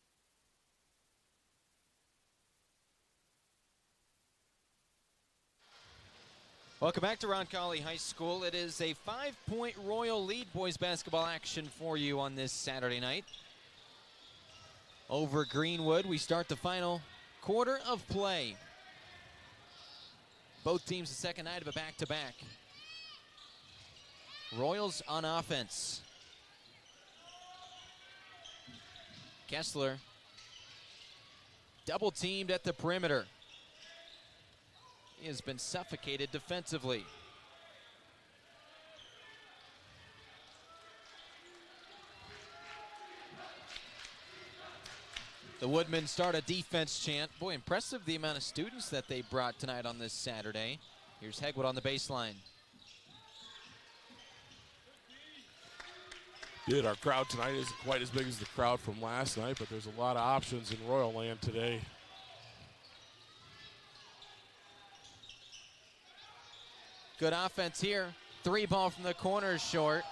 Welcome back to Roncalli High School. It is a 5-point Royal lead boys basketball action for you on this Saturday night. Over Greenwood, we start the final quarter of play. Both teams the second night of a back-to-back. Royals on offense. Kessler double teamed at the perimeter. He has been suffocated defensively. The Woodmen start a defense chant. Boy, impressive the amount of students that they brought tonight on this Saturday. Here's Hegwood on the baseline. Dude, our crowd tonight isn't quite as big as the crowd from last night, but there's a lot of options in Royal Land today. Good offense here. 3 ball from the corner is short.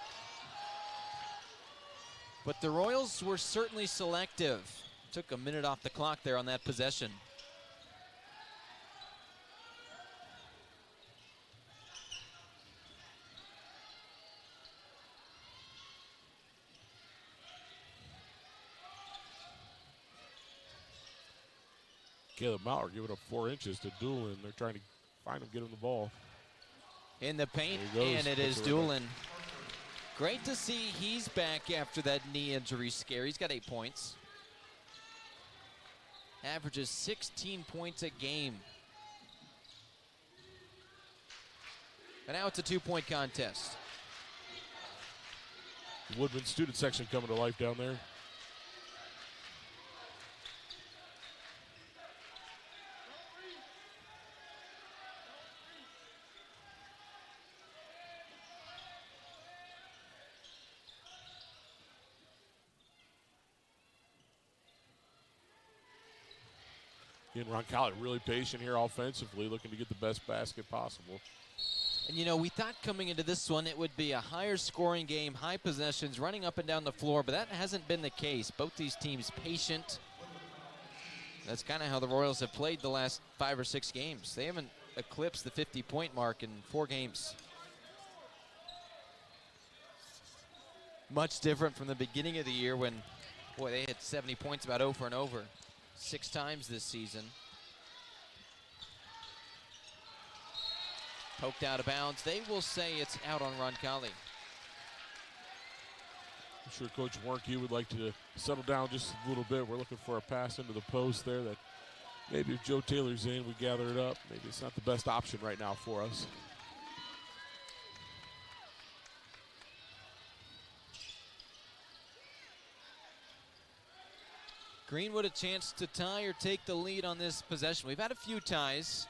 But the Royals were certainly selective. Took a minute off the clock there on that possession. Caleb Maurer giving up 4 inches to Doolin. They're trying to find him, get him the ball. In the paint, and it is Doolin. Great to see he's back after that knee injury scare. He's got 8 points. Averages 16 points a game. And now it's a 2-point contest. The Woodman student section coming to life down there. And Roncalli really patient here offensively, looking to get the best basket possible. And you know, we thought coming into this one it would be a higher scoring game, high possessions, running up and down the floor, but that hasn't been the case. Both these teams patient. That's kind of how the Royals have played the last 5 or 6 games. They haven't eclipsed the 50-point mark in 4 games. Much different from the beginning of the year when, boy, they hit 70 points about over and over. 6 times this season. Poked out of bounds. They will say it's out on Roncalli. I'm sure Coach Warnke would like to settle down just a little bit. We're looking for a pass into the post there that maybe if Joe Taylor's in, we gather it up. Maybe it's not the best option right now for us. Greenwood a chance to tie or take the lead on this possession. We've had a few ties.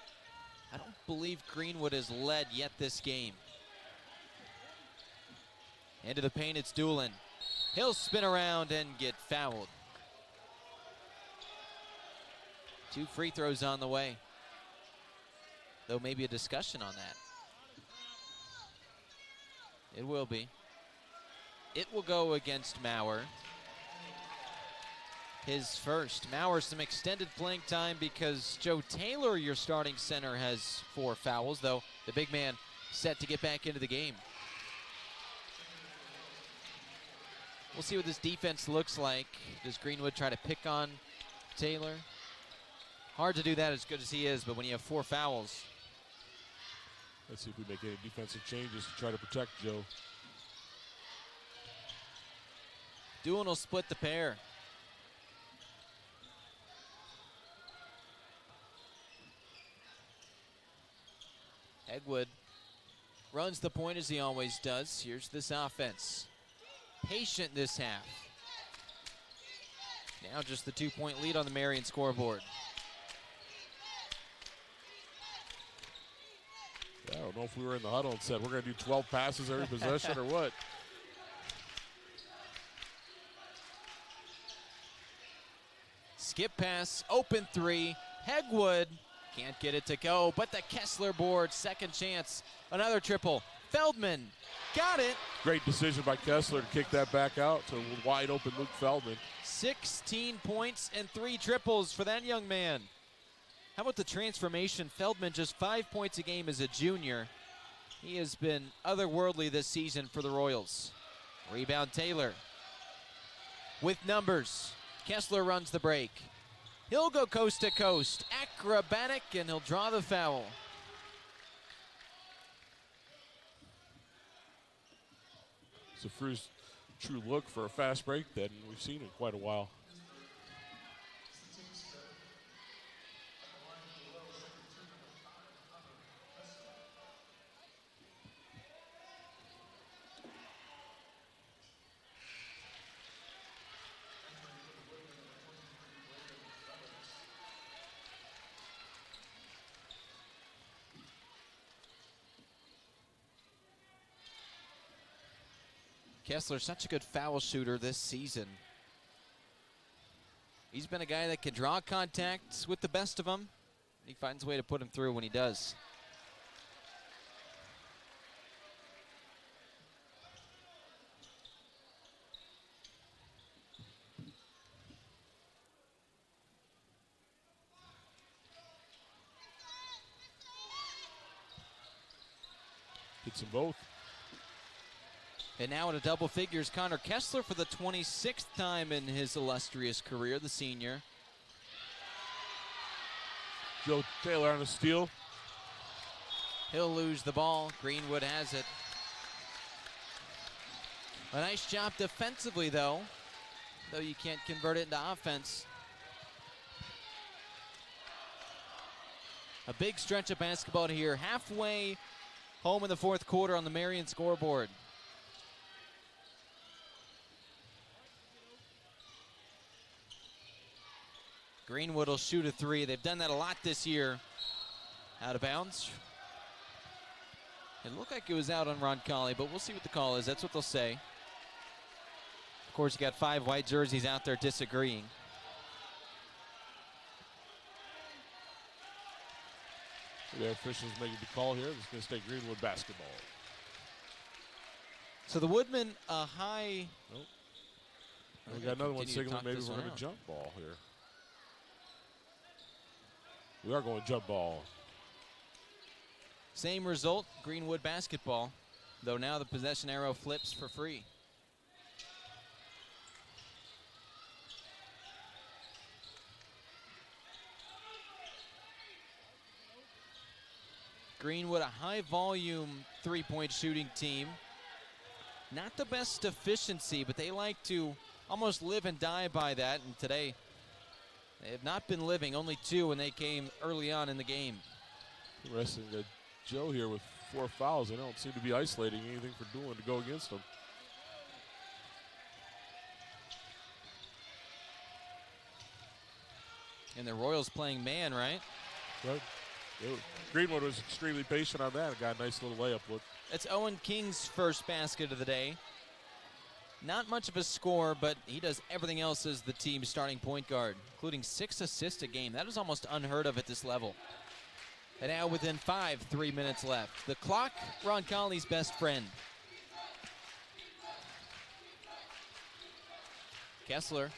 I don't believe Greenwood has led yet this game. Into the paint, it's Doolin. He'll spin around and get fouled. 2 free throws on the way. Though maybe a discussion on that. It will be. It will go against Maurer. His first. Maurer some extended playing time because Joe Taylor, your starting center, has 4 fouls, though the big man set to get back into the game. We'll see what this defense looks like. Does Greenwood try to pick on Taylor? Hard to do that as good as he is, but when you have 4 fouls. Let's see if we make any defensive changes to try to protect Joe. Doolin will split the pair. Hegwood runs the point as he always does. Here's this offense. Patient this half. Now just the 2-point lead on the Marion scoreboard. I don't know if we were in the huddle and said we're going to do 12 passes every possession or what. Skip pass, open 3. Hegwood can't get it to go, but the Kessler board, second chance. Another triple. Feldman got it. Great decision by Kessler to kick that back out to wide open Luke Feldman. 16 points and 3 triples for that young man. How about the transformation? Feldman just 5 points a game as a junior. He has been otherworldly this season for the Royals. Rebound Taylor with numbers. Kessler runs the break. He'll go coast to coast. Acrobatic, and he'll draw the foul. It's the first true look for a fast break that we've seen in quite a while. Kessler, such a good foul shooter this season. He's been a guy that can draw contacts with the best of them. He finds a way to put him through when he does. Hits them both. And now at a double figures, Connor Kessler for the 26th time in his illustrious career, the senior. Joe Taylor on a steal. He'll lose the ball. Greenwood has it. A nice job defensively, though you can't convert it into offense. A big stretch of basketball here, halfway home in the fourth quarter on the Marion scoreboard. Greenwood will shoot a 3. They've done that a lot this year. Out of bounds. It looked like it was out on Roncalli, but we'll see what the call is. That's what they'll say. Of course, you got 5 white jerseys out there disagreeing. The officials making the call here. It's going to stay Greenwood basketball. So the Woodmen, a high. Nope. We got another one signaling maybe we're going to jump ball here. We are going jump ball. Same result, Greenwood basketball, though now the possession arrow flips for free. Greenwood, a high volume 3-point shooting team. Not the best efficiency, but they like to almost live and die by that, and today they have not been living, only 2 when they came early on in the game. Interesting that Joe here with 4 fouls. They don't seem to be isolating anything for Doolin to go against them. And the Royals playing man, right? Right. Greenwood was extremely patient on that. Got a nice little layup look. It's Owen King's first basket of the day. Not much of a score, but he does everything else as the team's starting point guard, including 6 assists a game. That is almost unheard of at this level. And now within 5, 3 minutes left. The clock, Roncalli's best friend. Kessler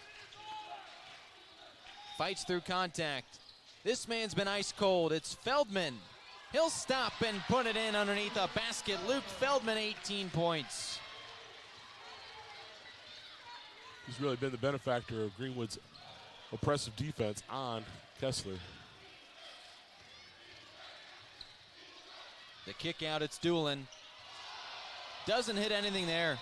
fights through contact. This man's been ice cold. It's Feldman. He'll stop and put it in underneath a basket. Luke Feldman, 18 points. He's really been the benefactor of Greenwood's oppressive defense on Kessler. The kick out, it's Doolin. Doesn't hit anything there.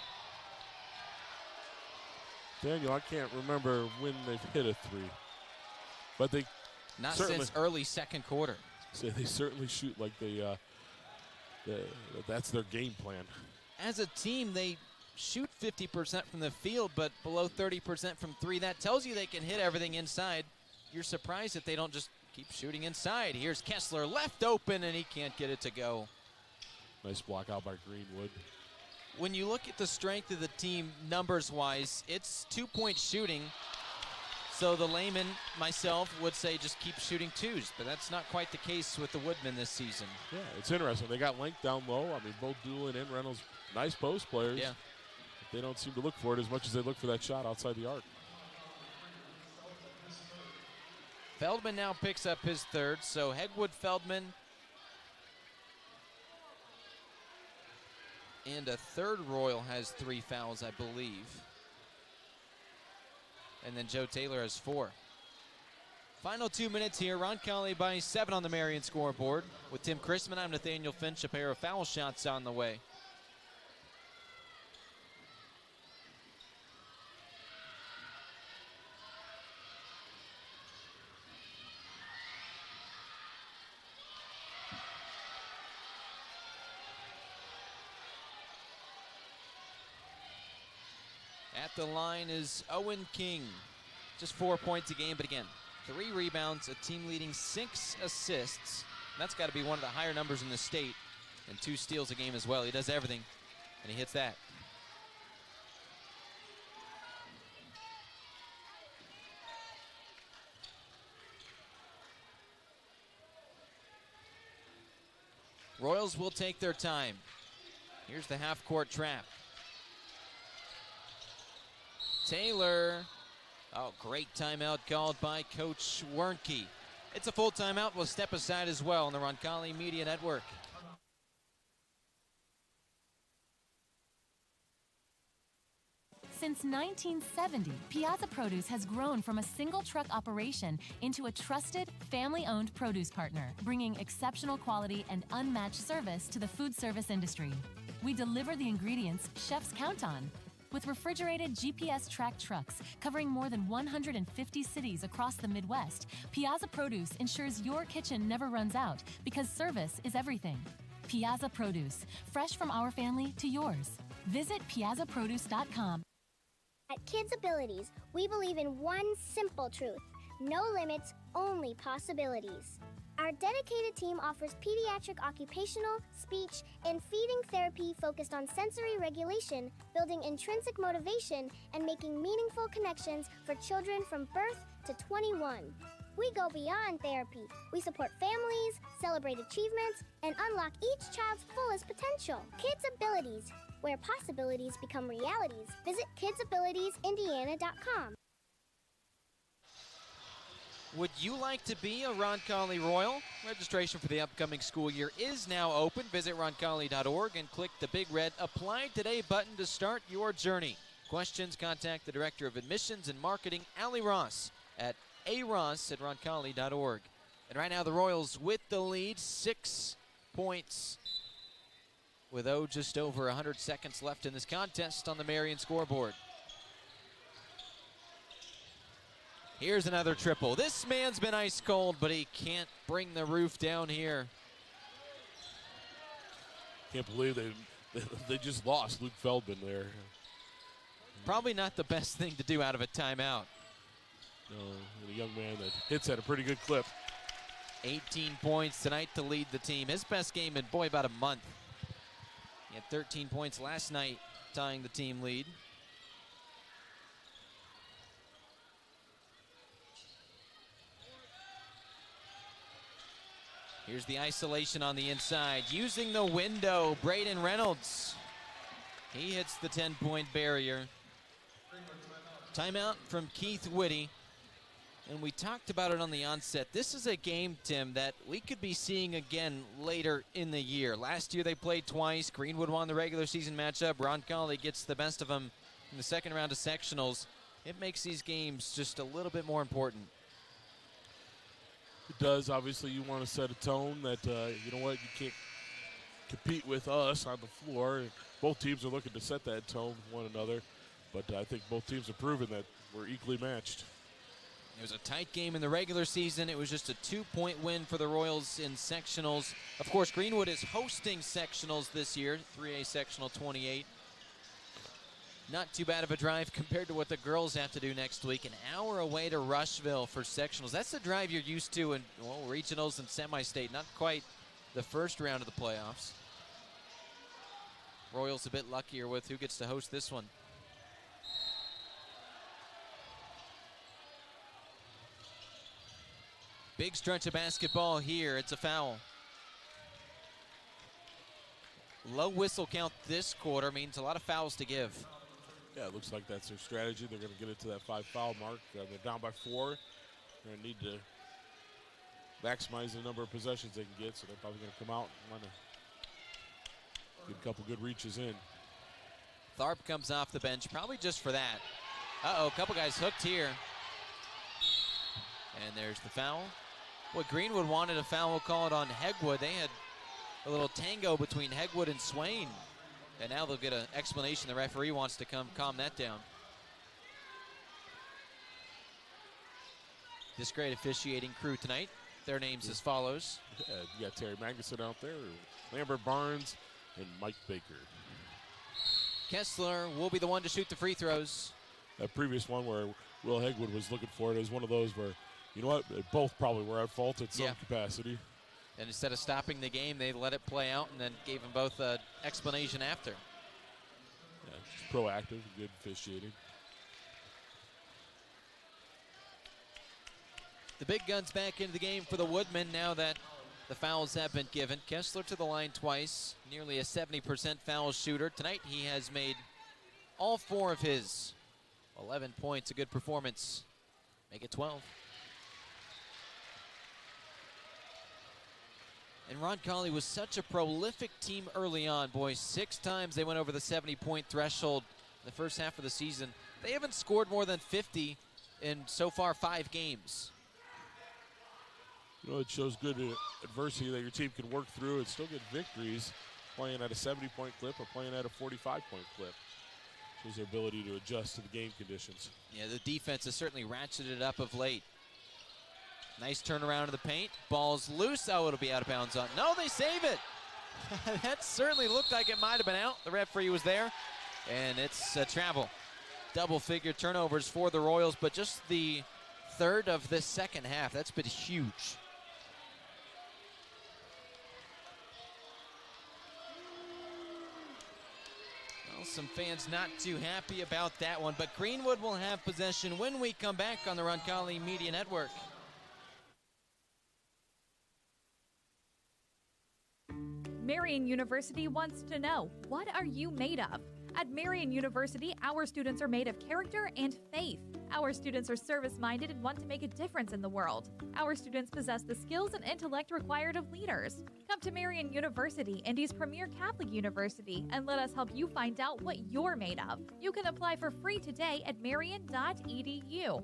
Daniel, I can't remember when they've hit a three. But they not since early second quarter. So they certainly shoot like that's their game plan. As a team, they shoot 50% from the field, but below 30% from three. That tells you they can hit everything inside. You're surprised that they don't just keep shooting inside. Here's Kessler left open, and he can't get it to go. Nice block out by Greenwood. When you look at the strength of the team numbers-wise, it's 2-point shooting. So the layman, myself, would say just keep shooting twos, but that's not quite the case with the Woodmen this season. Yeah, it's interesting. They got length down low. I mean, both Doolin and Reynolds, nice post players. Yeah. They don't seem to look for it as much as they look for that shot outside the arc. Feldman now picks up his third, so Hegwood, Feldman, and a third Royal has 3 fouls, I believe. And then Joe Taylor has 4. Final 2 minutes here. Roncalli by 7 on the Marion scoreboard. With Tim Chrisman, I'm Nathaniel Finch. A pair of foul shots on the way. At the line is Owen King. Just 4 points a game, but again, 3 rebounds, a team leading 6 assists. That's got to be one of the higher numbers in the state. And 2 steals a game as well. He does everything, and he hits that. Royals will take their time. Here's the half-court trap. Taylor, oh, great timeout called by Coach Wernke. It's a full timeout. We'll step aside as well on the Roncalli Media Network. Since 1970, Piazza Produce has grown from a single truck operation into a trusted, family-owned produce partner, bringing exceptional quality and unmatched service to the food service industry. We deliver the ingredients chefs count on. With refrigerated GPS-tracked trucks covering more than 150 cities across the Midwest, Piazza Produce ensures your kitchen never runs out because service is everything. Piazza Produce, fresh from our family to yours. Visit piazzaproduce.com. At Kids Abilities, we believe in one simple truth: no limits, only possibilities. Our dedicated team offers pediatric occupational, speech, and feeding therapy focused on sensory regulation, building intrinsic motivation, and making meaningful connections for children from birth to 21. We go beyond therapy. We support families, celebrate achievements, and unlock each child's fullest potential. Kids Abilities, where possibilities become realities. Visit kidsabilitiesindiana.com. Would you like to be a Roncalli Royal? Registration for the upcoming school year is now open. Visit roncalli.org and click the big red Apply Today button to start your journey. Questions, contact the Director of Admissions and Marketing, Allie Ross, at aross@roncalli.org. And right now the Royals with the lead, 6 points, with just over 100 seconds left in this contest on the Marion scoreboard. Here's another triple. This man's been ice cold, but he can't bring the roof down here. Can't believe they just lost Luke Feldman there. Probably not the best thing to do out of a timeout. No, and a young man that hits at a pretty good clip. 18 points tonight to lead the team. His best game in, boy, about a month. He had 13 points last night, tying the team lead. Here's the isolation on the inside. Using the window, Braden Reynolds. He hits the 10-point barrier. Timeout from Keith Whitty. And we talked about it on the onset. This is a game, Tim, that we could be seeing again later in the year. Last year they played twice. Greenwood won the regular season matchup. Roncalli gets the best of them in the second round of sectionals. It makes these games just a little bit more important. It does. Obviously, you want to set a tone that, you know what, you compete with us on the floor. Both teams are looking to set that tone with one another, but I think both teams have proven that we're equally matched. It was a tight game in the regular season. It was just a 2-point win for the Royals in sectionals. Of course, Greenwood is hosting sectionals this year, 3A sectional 28. Not too bad of a drive compared to what the girls have to do next week. An hour away to Rushville for sectionals. That's the drive you're used to in regionals and semi-state. Not quite the first round of the playoffs. Royals a bit luckier with who gets to host this one. Big stretch of basketball here. It's a foul. Low whistle count this quarter means a lot of fouls to give. Yeah, it looks like that's their strategy. They're going to get it to that 5-foul mark. They're down by 4. They're going to need to maximize the number of possessions they can get, so they're probably going to come out and want to get a couple good reaches in. Tharp comes off the bench, probably just for that. Uh-oh, a couple guys hooked here. And there's the foul. What Greenwood wanted a foul, we'll call it on Hegwood. They had a little tango between Hegwood and Swain. And now they'll get an explanation. The referee wants to come calm that down. This great officiating crew tonight. Their names as follows. Yeah, you got Terry Magnuson out there, Lambert Barnes, and Mike Baker. Kessler will be the one to shoot the free throws. That previous one where Will Hegwood was looking for it is one of those where, you know what, they both probably were at fault at some capacity. And instead of stopping the game, they let it play out and then gave them both an explanation after. Yeah, just proactive, good officiating. The big guns back into the game for the Woodmen now that the fouls have been given. Kessler to the line twice, nearly a 70% foul shooter. Tonight he has made all 4 of his. 11 points, a good performance. Make it 12. And Roncalli was such a prolific team early on, boys. 6 times they went over the 70-point threshold in the first half of the season. They haven't scored more than 50 in so far 5 games. You know, it shows good adversity that your team can work through and still get victories playing at a 70-point clip or playing at a 45-point clip. Shows their ability to adjust to the game conditions. Yeah, the defense has certainly ratcheted it up of late. Nice turnaround of the paint. Ball's loose. Oh, it'll be out of bounds. No, they save it. That certainly looked like it might have been out. The referee was there, and it's travel. Double-figure turnovers for the Royals, but just the third of this second half. That's been huge. Well, some fans not too happy about that one, but Greenwood will have possession when we come back on the Roncalli Media Network. Marian University wants to know, what are you made of? At Marian University, our students are made of character and faith. Our students are service-minded and want to make a difference in the world. Our students possess the skills and intellect required of leaders. Come to Marian University, Indy's premier Catholic university, and let us help you find out what you're made of. You can apply for free today at marian.edu.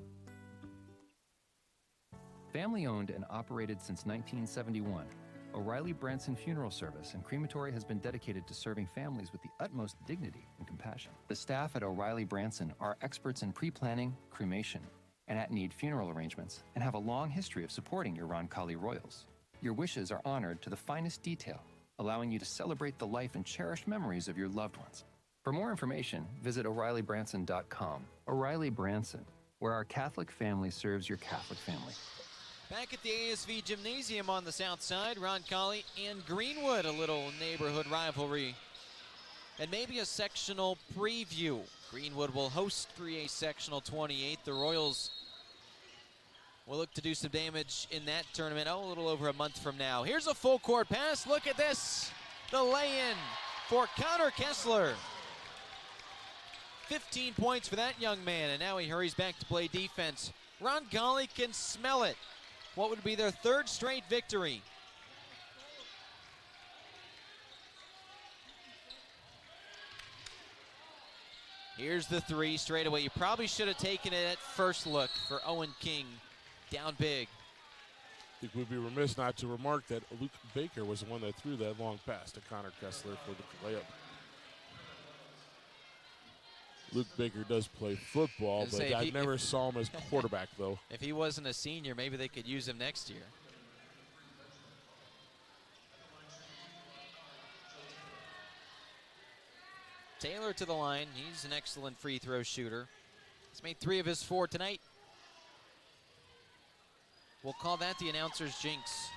Family owned and operated since 1971. O'Reilly Branson Funeral Service and Crematory has been dedicated to serving families with the utmost dignity and compassion. The staff at O'Reilly Branson are experts in pre-planning, cremation, and at-need funeral arrangements, and have a long history of supporting your Roncalli Royals. Your wishes are honored to the finest detail, allowing you to celebrate the life and cherished memories of your loved ones. For more information, visit O'ReillyBranson.com. O'Reilly Branson, where our Catholic family serves your Catholic family. Back at the ASV Gymnasium on the south side, Roncalli and Greenwood, a little neighborhood rivalry. And maybe a sectional preview. Greenwood will host 3A sectional 28. The Royals will look to do some damage in that tournament, a little over a month from now. Here's a full court pass. Look at this. The lay-in for Connor Kessler. 15 points for that young man, and now he hurries back to play defense. Roncalli can smell it. What would be their 3rd straight victory? Here's the 3 straight away. You probably should have taken it at first look for Owen King. Down big. think we'd be remiss not to remark that Luke Baker was the one that threw that long pass to Connor Kessler for the layup. Luke Baker does play football, but I never saw him as quarterback, though. If he wasn't a senior, maybe they could use him next year. Taylor to the line. He's an excellent free throw shooter. He's made 3 of his 4 tonight. We'll call that the announcer's jinx.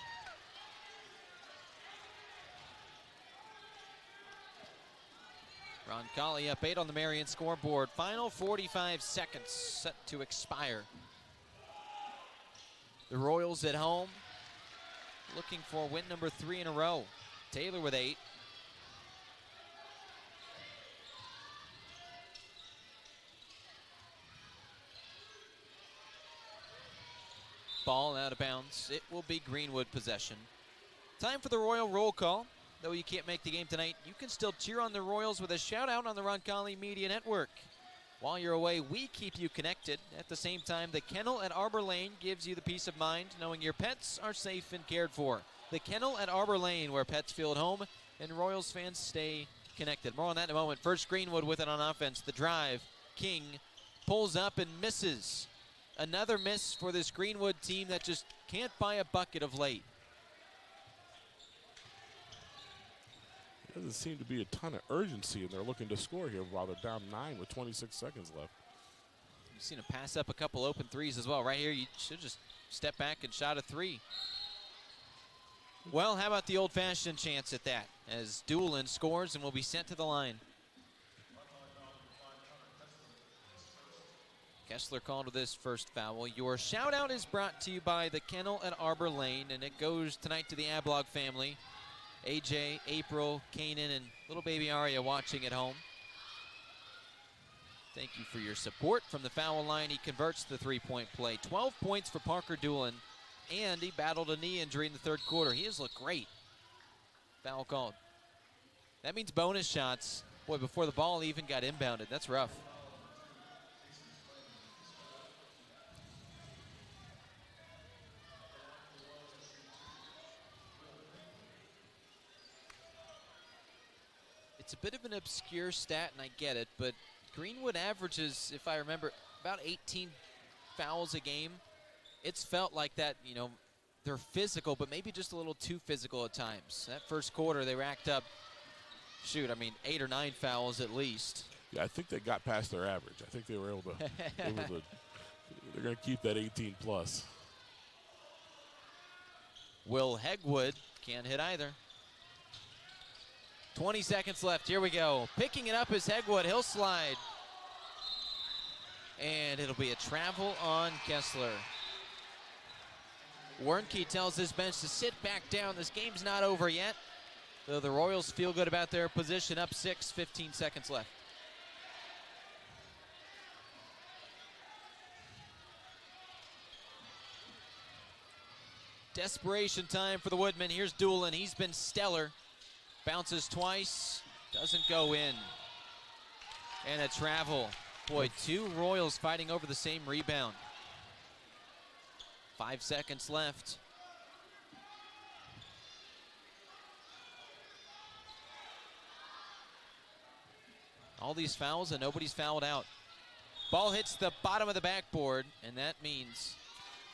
Roncalli up 8 on the Marion scoreboard. Final 45 seconds set to expire. The Royals at home, looking for win number 3 in a row. Taylor with 8. Ball out of bounds. It will be Greenwood possession. Time for the Royal roll call. Though you can't make the game tonight, you can still cheer on the Royals with a shout out on the Roncalli Media Network. While you're away, we keep you connected. At the same time, the Kennel at Arbor Lane gives you the peace of mind knowing your pets are safe and cared for. The Kennel at Arbor Lane, where pets feel at home and Royals fans stay connected. More on that in a moment. First, Greenwood with it on offense. The drive. King pulls up and misses. Another miss for this Greenwood team that just can't buy a bucket of late. Doesn't seem to be a ton of urgency, and they're looking to score here while they're down 9 with 26 seconds left. You've seen him pass up a couple open threes as well. Right here, you should just step back and shot a 3. Well, how about the old-fashioned chance at that, as Doolin scores and will be sent to the line. Kessler called to this first foul. Your shout-out is brought to you by the Kennel at Arbor Lane, and it goes tonight to the Ablog family. AJ, April, Kanan, and little baby Aria watching at home. Thank you for your support. From the foul line, he converts the 3-point play. 12 points for Parker Doolin, and he battled a knee injury in the third quarter. He has looked great. Foul called. That means bonus shots. Boy, before the ball even got inbounded. That's rough. It's a bit of an obscure stat, and I get it, but Greenwood averages, if I remember, about 18 fouls a game. It's felt like that, you know, they're physical, but maybe just a little too physical at times. That first quarter, they racked up, 8 or 9 fouls at least. Yeah, I think they got past their average. I think they were able to, they're going to keep that 18 plus. Will Hegwood can't hit either. 20 seconds left. Here we go. Picking it up is Hegwood. He'll slide. And it'll be a travel on Kessler. Warnke tells his bench to sit back down. This game's not over yet. Though the Royals feel good about their position. Up 6, 15 seconds left. Desperation time for the Woodmen. Here's Doolin. He's been stellar. Bounces twice, doesn't go in. And a travel. Boy, 2 Royals fighting over the same rebound. 5 seconds left. All these fouls and nobody's fouled out. Ball hits the bottom of the backboard, and that means...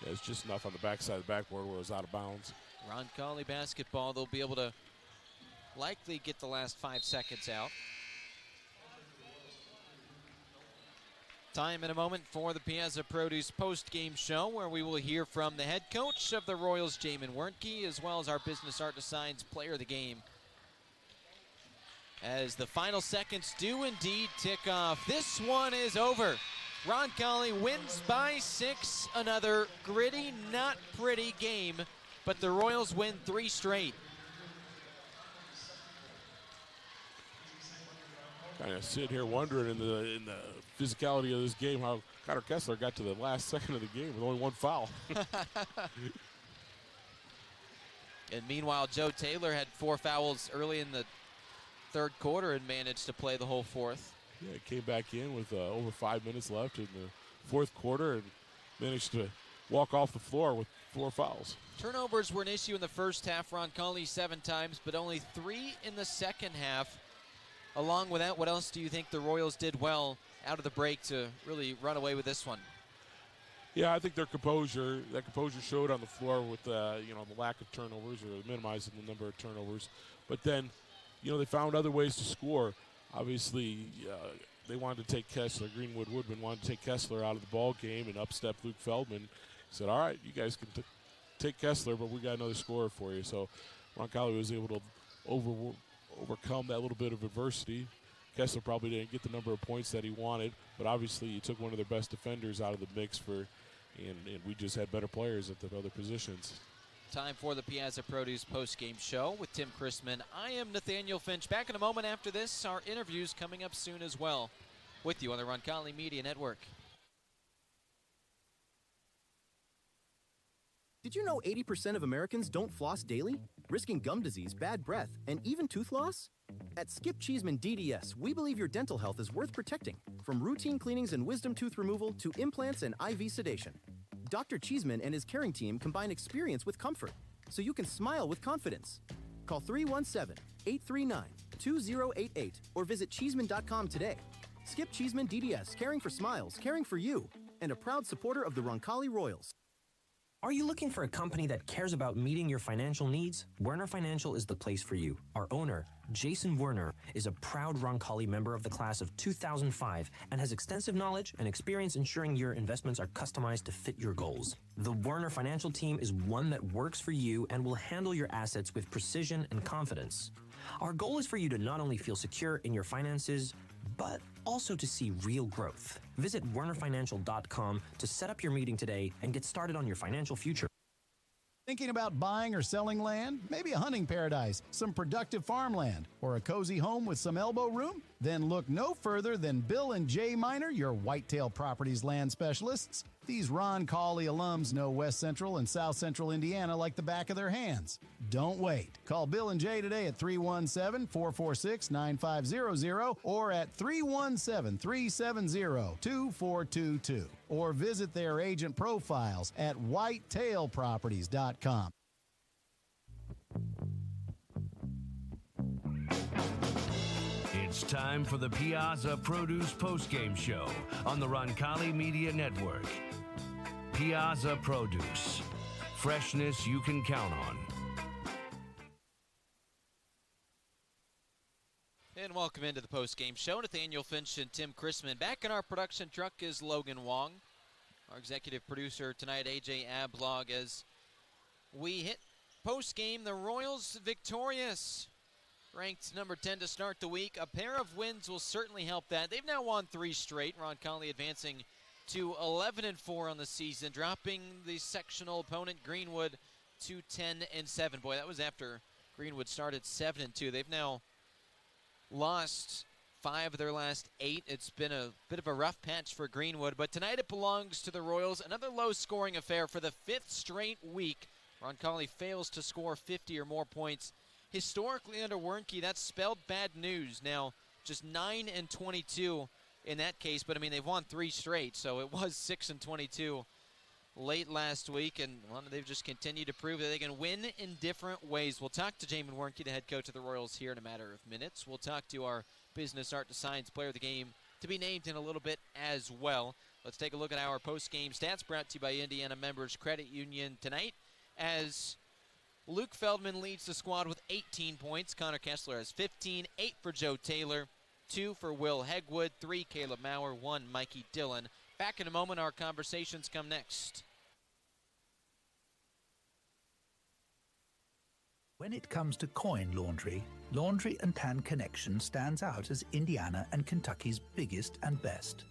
Yeah, it's just enough on the backside of the backboard where it was out of bounds. Roncalli basketball, they'll be able to likely get the last 5 seconds out. Time in a moment for the Piazza Produce post-game show, where we will hear from the head coach of the Royals, Jamin Wernke, as well as our Business Art Designs player of the game. As the final seconds do indeed tick off. This one is over. Roncalli wins by 6. Another gritty, not pretty game, but the Royals win 3 straight. Kind of sit here wondering in the physicality of this game how Connor Kessler got to the last second of the game with only 1 foul. And meanwhile, Joe Taylor had 4 fouls early in the third quarter and managed to play the whole fourth. Yeah, he came back in with over 5 minutes left in the fourth quarter and managed to walk off the floor with 4 fouls. Turnovers were an issue in the first half. Roncalli 7 times, but only 3 in the second half. Along with that, what else do you think the Royals did well out of the break to really run away with this one? Yeah, I think that composure showed on the floor with the lack of turnovers or minimizing the number of turnovers. But then, they found other ways to score. Obviously, they wanted to take Kessler. Greenwood Woodman wanted to take Kessler out of the ball game, and up stepped Luke Feldman. He said, all right, you guys can take Kessler, but we got another scorer for you. So Roncalli was able to overcome that little bit of adversity. Kessler probably didn't get the number of points that he wanted, but obviously he took one of their best defenders out of the mix and we just had better players at the other positions. Time for the Piazza Produce post-game show with Tim Chrisman. I am Nathaniel Finch. Back in a moment after this. Our interviews coming up soon as well. With you on the Roncalli Media Network. Did you know 80% of Americans don't floss daily, risking gum disease, bad breath, and even tooth loss? At Skip Cheeseman DDS, we believe your dental health is worth protecting, from routine cleanings and wisdom tooth removal to implants and IV sedation. Dr. Cheeseman and his caring team combine experience with comfort, so you can smile with confidence. Call 317-839-2088 or visit Cheeseman.com today. Skip Cheeseman DDS, caring for smiles, caring for you, and a proud supporter of the Roncalli Royals. Are you looking for a company that cares about meeting your financial needs? Werner Financial is the place for you. Our owner, Jason Werner, is a proud Roncalli member of the class of 2005 and has extensive knowledge and experience ensuring your investments are customized to fit your goals. The Werner Financial team is one that works for you and will handle your assets with precision and confidence. Our goal is for you to not only feel secure in your finances, but also to see real growth. Visit wernerfinancial.com to set up your meeting today and get started on your financial future. Thinking about buying or selling land? Maybe a hunting paradise, some productive farmland, or a cozy home with some elbow room? Then look no further than Bill and Jay Miner, your Whitetail Properties land specialists. These Roncalli alums know West Central and South Central Indiana like the back of their hands. Don't wait. Call Bill and Jay today at 317-446-9500 or at 317-370-2422 or visit their agent profiles at whitetailproperties.com. It's time for the Piazza Produce postgame show on the Roncalli Media Network. Piazza Produce. Freshness you can count on. And welcome into the post-game show. Nathaniel Finch and Tim Chrisman. Back in our production truck is Logan Wong. Our executive producer tonight, AJ Ablog, as we hit post-game. The Royals victorious. Ranked number 10 to start the week. A pair of wins will certainly help that. They've now won 3 straight. Roncalli advancing to 11-4 on the season, dropping the sectional opponent Greenwood to 10-7. Boy, that was after Greenwood started 7-2. They've now lost 5 of their last 8. It's been a bit of a rough patch for Greenwood, but tonight it belongs to the Royals. Another low-scoring affair for the 5th straight week. Roncalli fails to score 50 or more points. Historically under Wernke, that's spelled bad news. Now, just 9-22 in that case, but I mean, they've won 3 straight, so it was 6-22 late last week, and well, they've just continued to prove that they can win in different ways. We'll talk to Jamin Wernke, the head coach of the Royals, here in a matter of minutes. We'll talk to our business art to science player of the game to be named in a little bit as well. Let's take a look at our post-game stats brought to you by Indiana Members Credit Union tonight, as Luke Feldman leads the squad with 18 points. Connor Kessler has 15, 8 for Joe Taylor, 2 for Will Hegwood, 3 Caleb Maurer, 1 Mikey Dillon. Back in a moment, our conversations come next. When it comes to coin laundry, Laundry and Tan Connection stands out as Indiana and Kentucky's biggest and best.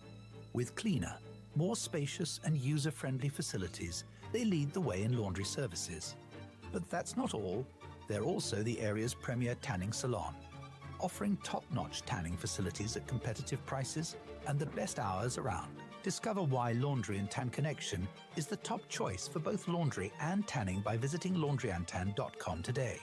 With cleaner, more spacious and user-friendly facilities, they lead the way in laundry services. But that's not all. They're also the area's premier tanning salon, offering top-notch tanning facilities at competitive prices and the best hours around. Discover why Laundry and Tan Connection is the top choice for both laundry and tanning by visiting laundryandtan.com today.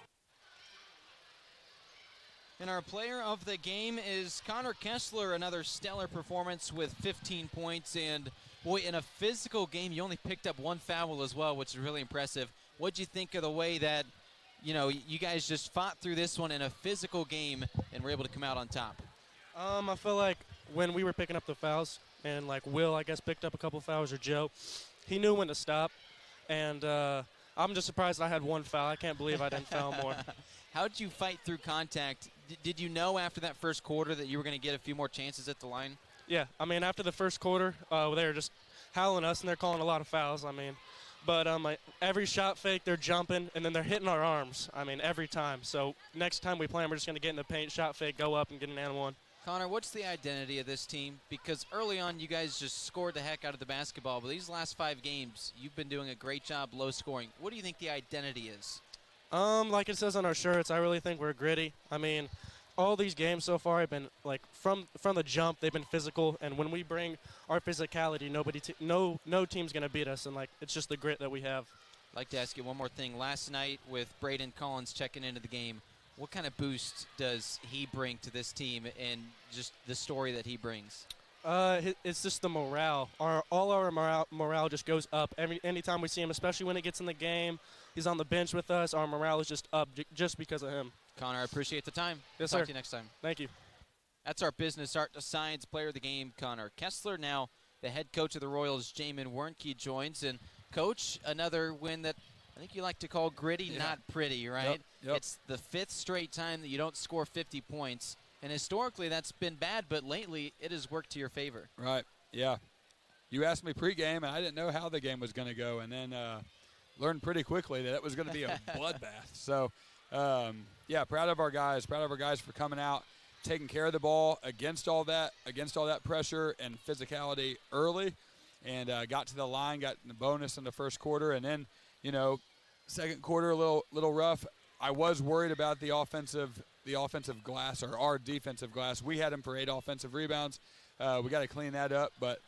And our player of the game is Connor Kessler, another stellar performance with 15 points and Boy, in a physical game, you only picked up 1 foul as well, which is really impressive. What'd you think of the way that, you guys just fought through this one in a physical game and were able to come out on top? I feel like when we were picking up the fouls, and like Will, I guess, picked up a couple fouls, or Joe, he knew when to stop. And I'm just surprised I had 1 foul. I can't believe I didn't foul more. How did you fight through contact? Did you know after that first quarter that you were going to get a few more chances at the line? Yeah, I mean, after the first quarter, they were just howling us, and they're calling a lot of fouls. But every shot fake, they're jumping, and then they're hitting our arms. Every time. So next time we play them, we're just going to get in the paint, shot fake, go up, and get an and one. Connor, what's the identity of this team? Because early on, you guys just scored the heck out of the basketball, but these last 5 games, you've been doing a great job low scoring. What do you think the identity is? Like it says on our shirts, I really think we're gritty. All these games so far have been, like, from the jump, they've been physical, and when we bring our physicality, no team's going to beat us, and, like, it's just the grit that we have. I'd like to ask you one more thing. Last night with Braden Collins checking into the game, what kind of boost does he bring to this team and just the story that he brings? It's just the morale. All our morale just goes up anytime we see him, especially when it gets in the game. He's on the bench with us. Our morale is just up just because of him. Connor, I appreciate the time. Yes, Talk sir. to you next time. Thank you. That's our business art to science player of the game, Connor Kessler. Now the head coach of the Royals, Jamin Warnke, joins. And, Coach, another win that I think you like to call gritty, not pretty, right? Yep. It's the 5th straight time that you don't score 50 points. And historically, that's been bad, but lately it has worked to your favor. Right, yeah. You asked me pregame, and I didn't know how the game was going to go, and then learned pretty quickly that it was going to be a bloodbath. So, proud of our guys for coming out, taking care of the ball against all that pressure and physicality early, and got to the line, got the bonus in the first quarter, and then, second quarter a little rough. I was worried about the offensive glass, or our defensive glass. We had them for 8 offensive rebounds. We got to clean that up, but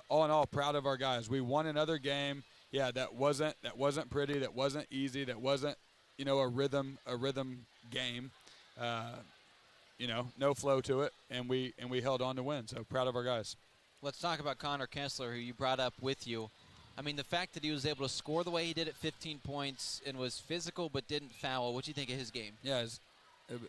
all in all, proud of our guys. We won another game. Yeah, that wasn't pretty. That wasn't easy. That wasn't, a rhythm game. No flow to it, and we held on to win. So proud of our guys. Let's talk about Connor Kessler, who you brought up with you. The fact that he was able to score the way he did at 15 points and was physical but didn't foul. What do you think of his game? Yeah,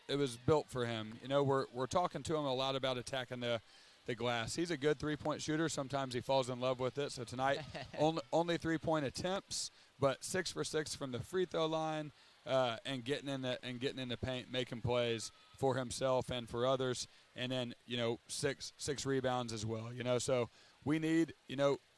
it was built for him. We're talking to him a lot about attacking the glass. He's a good 3-point shooter. Sometimes he falls in love with it. So tonight, only 3-point attempts, but 6 for 6 from the free throw line, and getting in the paint, making plays for himself and for others, and then 6 rebounds as well. So we need,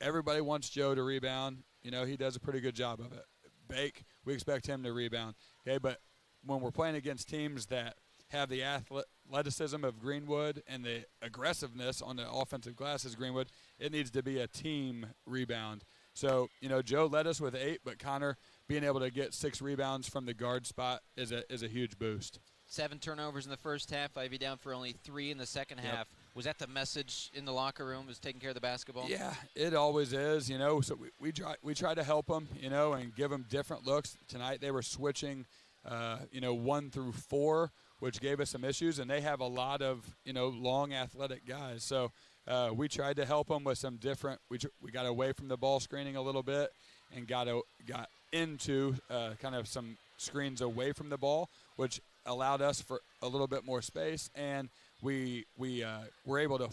everybody wants Joe to rebound. He does a pretty good job of it. Bake, we expect him to rebound. Okay, but when we're playing against teams that have the athleticism of Greenwood and the aggressiveness on the offensive glass as Greenwood, it needs to be a team rebound. So, Joe led us with 8, but Connor being able to get 6 rebounds from the guard spot is a huge boost. 7 turnovers in the first half. Ivy down for only 3 in the second half. Was that the message in the locker room, was taking care of the basketball? Yeah, it always is, So we try to help them, and give them different looks. Tonight they were switching, 1 through 4, which gave us some issues, and they have a lot of, long athletic guys. So we tried to help them with some different. We got away from the ball screening a little bit and got into kind of some screens away from the ball, which allowed us for a little bit more space, and we were able to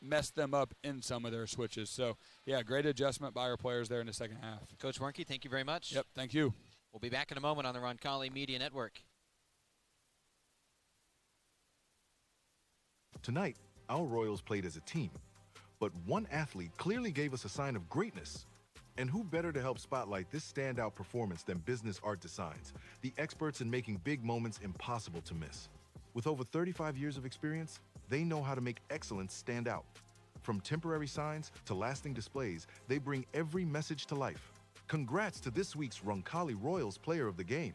mess them up in some of their switches. So, yeah, great adjustment by our players there in the second half. Coach Warnke, thank you very much. Yep, thank you. We'll be back in a moment on the Roncalli Media Network. Tonight, our Royals played as a team, but one athlete clearly gave us a sign of greatness. And who better to help spotlight this standout performance than Business Art Designs, the experts in making big moments impossible to miss. With over 35 years of experience, they know how to make excellence stand out. From temporary signs to lasting displays, they bring every message to life. Congrats to this week's Roncalli Royals Player of the Game.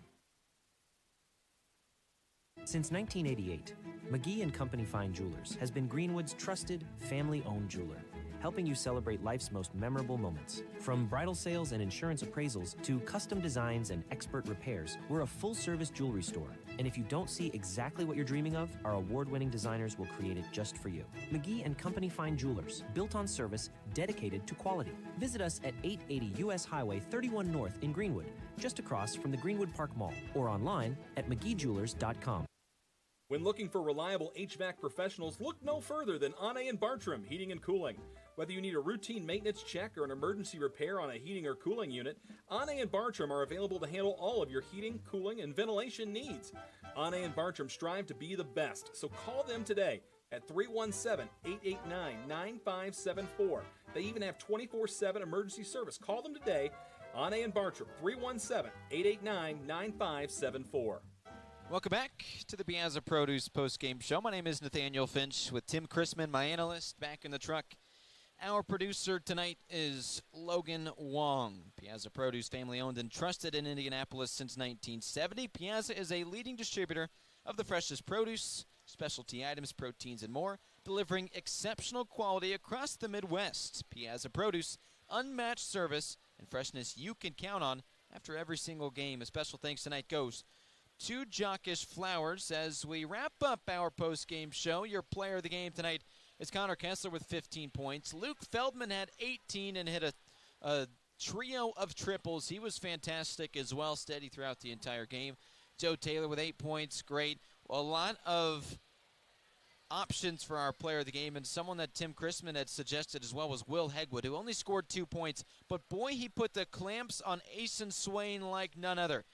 Since 1988, McGee & Company Fine Jewelers has been Greenwood's trusted, family-owned jeweler. helping you celebrate life's most memorable moments. From bridal sales and insurance appraisals to custom designs and expert repairs, we're a full-service jewelry store. And if you don't see exactly what you're dreaming of, our award-winning designers will create it just for you. McGee & Company Fine Jewelers, built on service, dedicated to quality. Visit us at 880 U.S. Highway 31 North in Greenwood, just across from the Greenwood Park Mall, or online at mcgeejewelers.com. When looking for reliable HVAC professionals, look no further than Ane & Bartram Heating and Cooling. Whether you need a routine maintenance check or an emergency repair on a heating or cooling unit, Ane & Bartram are available to handle all of your heating, cooling, and ventilation needs. Ane & Bartram strive to be the best, so call them today at 317-889-9574. They even have 24/7 emergency service. Call them today, Ane & Bartram, 317-889-9574. Welcome back to the Piazza Produce postgame show. My name is Nathaniel Finch with Tim Chrisman, my analyst, back in the truck. Our producer tonight is Logan Wong. Piazza Produce, family-owned and trusted in Indianapolis since 1970. Piazza is a leading distributor of the freshest produce, specialty items, proteins, and more, delivering exceptional quality across the Midwest. Piazza Produce, unmatched service and freshness you can count on after every single game. A special thanks tonight goes to Jockish Flowers as we wrap up our post-game show. Your player of the game tonight is Connor Kessler with 15 points. Luke Feldman had 18 and hit a trio of triples. He was fantastic as well, steady throughout the entire game. Joe Taylor with 8 points, great. A lot of options for our player of the game, and someone that Tim Chrisman had suggested as well was Will Hegwood, who only scored 2 points, but boy, he put the clamps on Asen Swain like none other.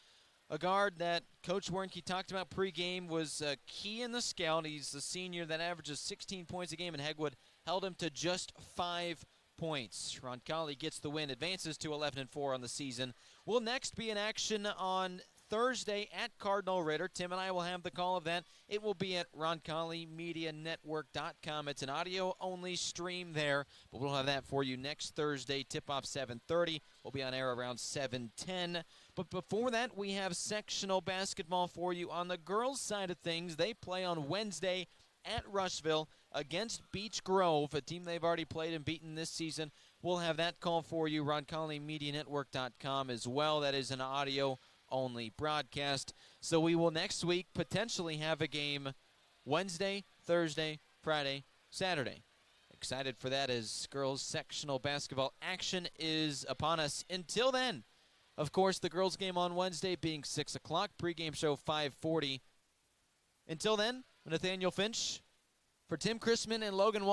A guard that Coach Wernke talked about pregame was key in the scout. He's the senior that averages 16 points a game, and Hegwood held him to just 5 points. Roncalli gets the win, advances to 11-4 on the season. We'll next be in action on Thursday at Cardinal Ritter. Tim and I will have the call of that. It will be at RoncalliMediaNetwork.com. It's an audio-only stream there, but we'll have that for you next Thursday. Tip-off 7:30. We'll be on air around 7:10. But before that, we have sectional basketball for you on the girls' side of things. They play on Wednesday at Rushville against Beech Grove, a team they've already played and beaten this season. We'll have that call for you, RoncalliMediaNetwork.com as well. That is an audio-only broadcast. So we will next week potentially have a game Wednesday, Thursday, Friday, Saturday. Excited for that as girls sectional basketball action is upon us. Until then, of course, the girls game on Wednesday being 6 o'clock, pregame show 5:40. Until then, Nathaniel Finch for Tim Chrisman and Logan Wall.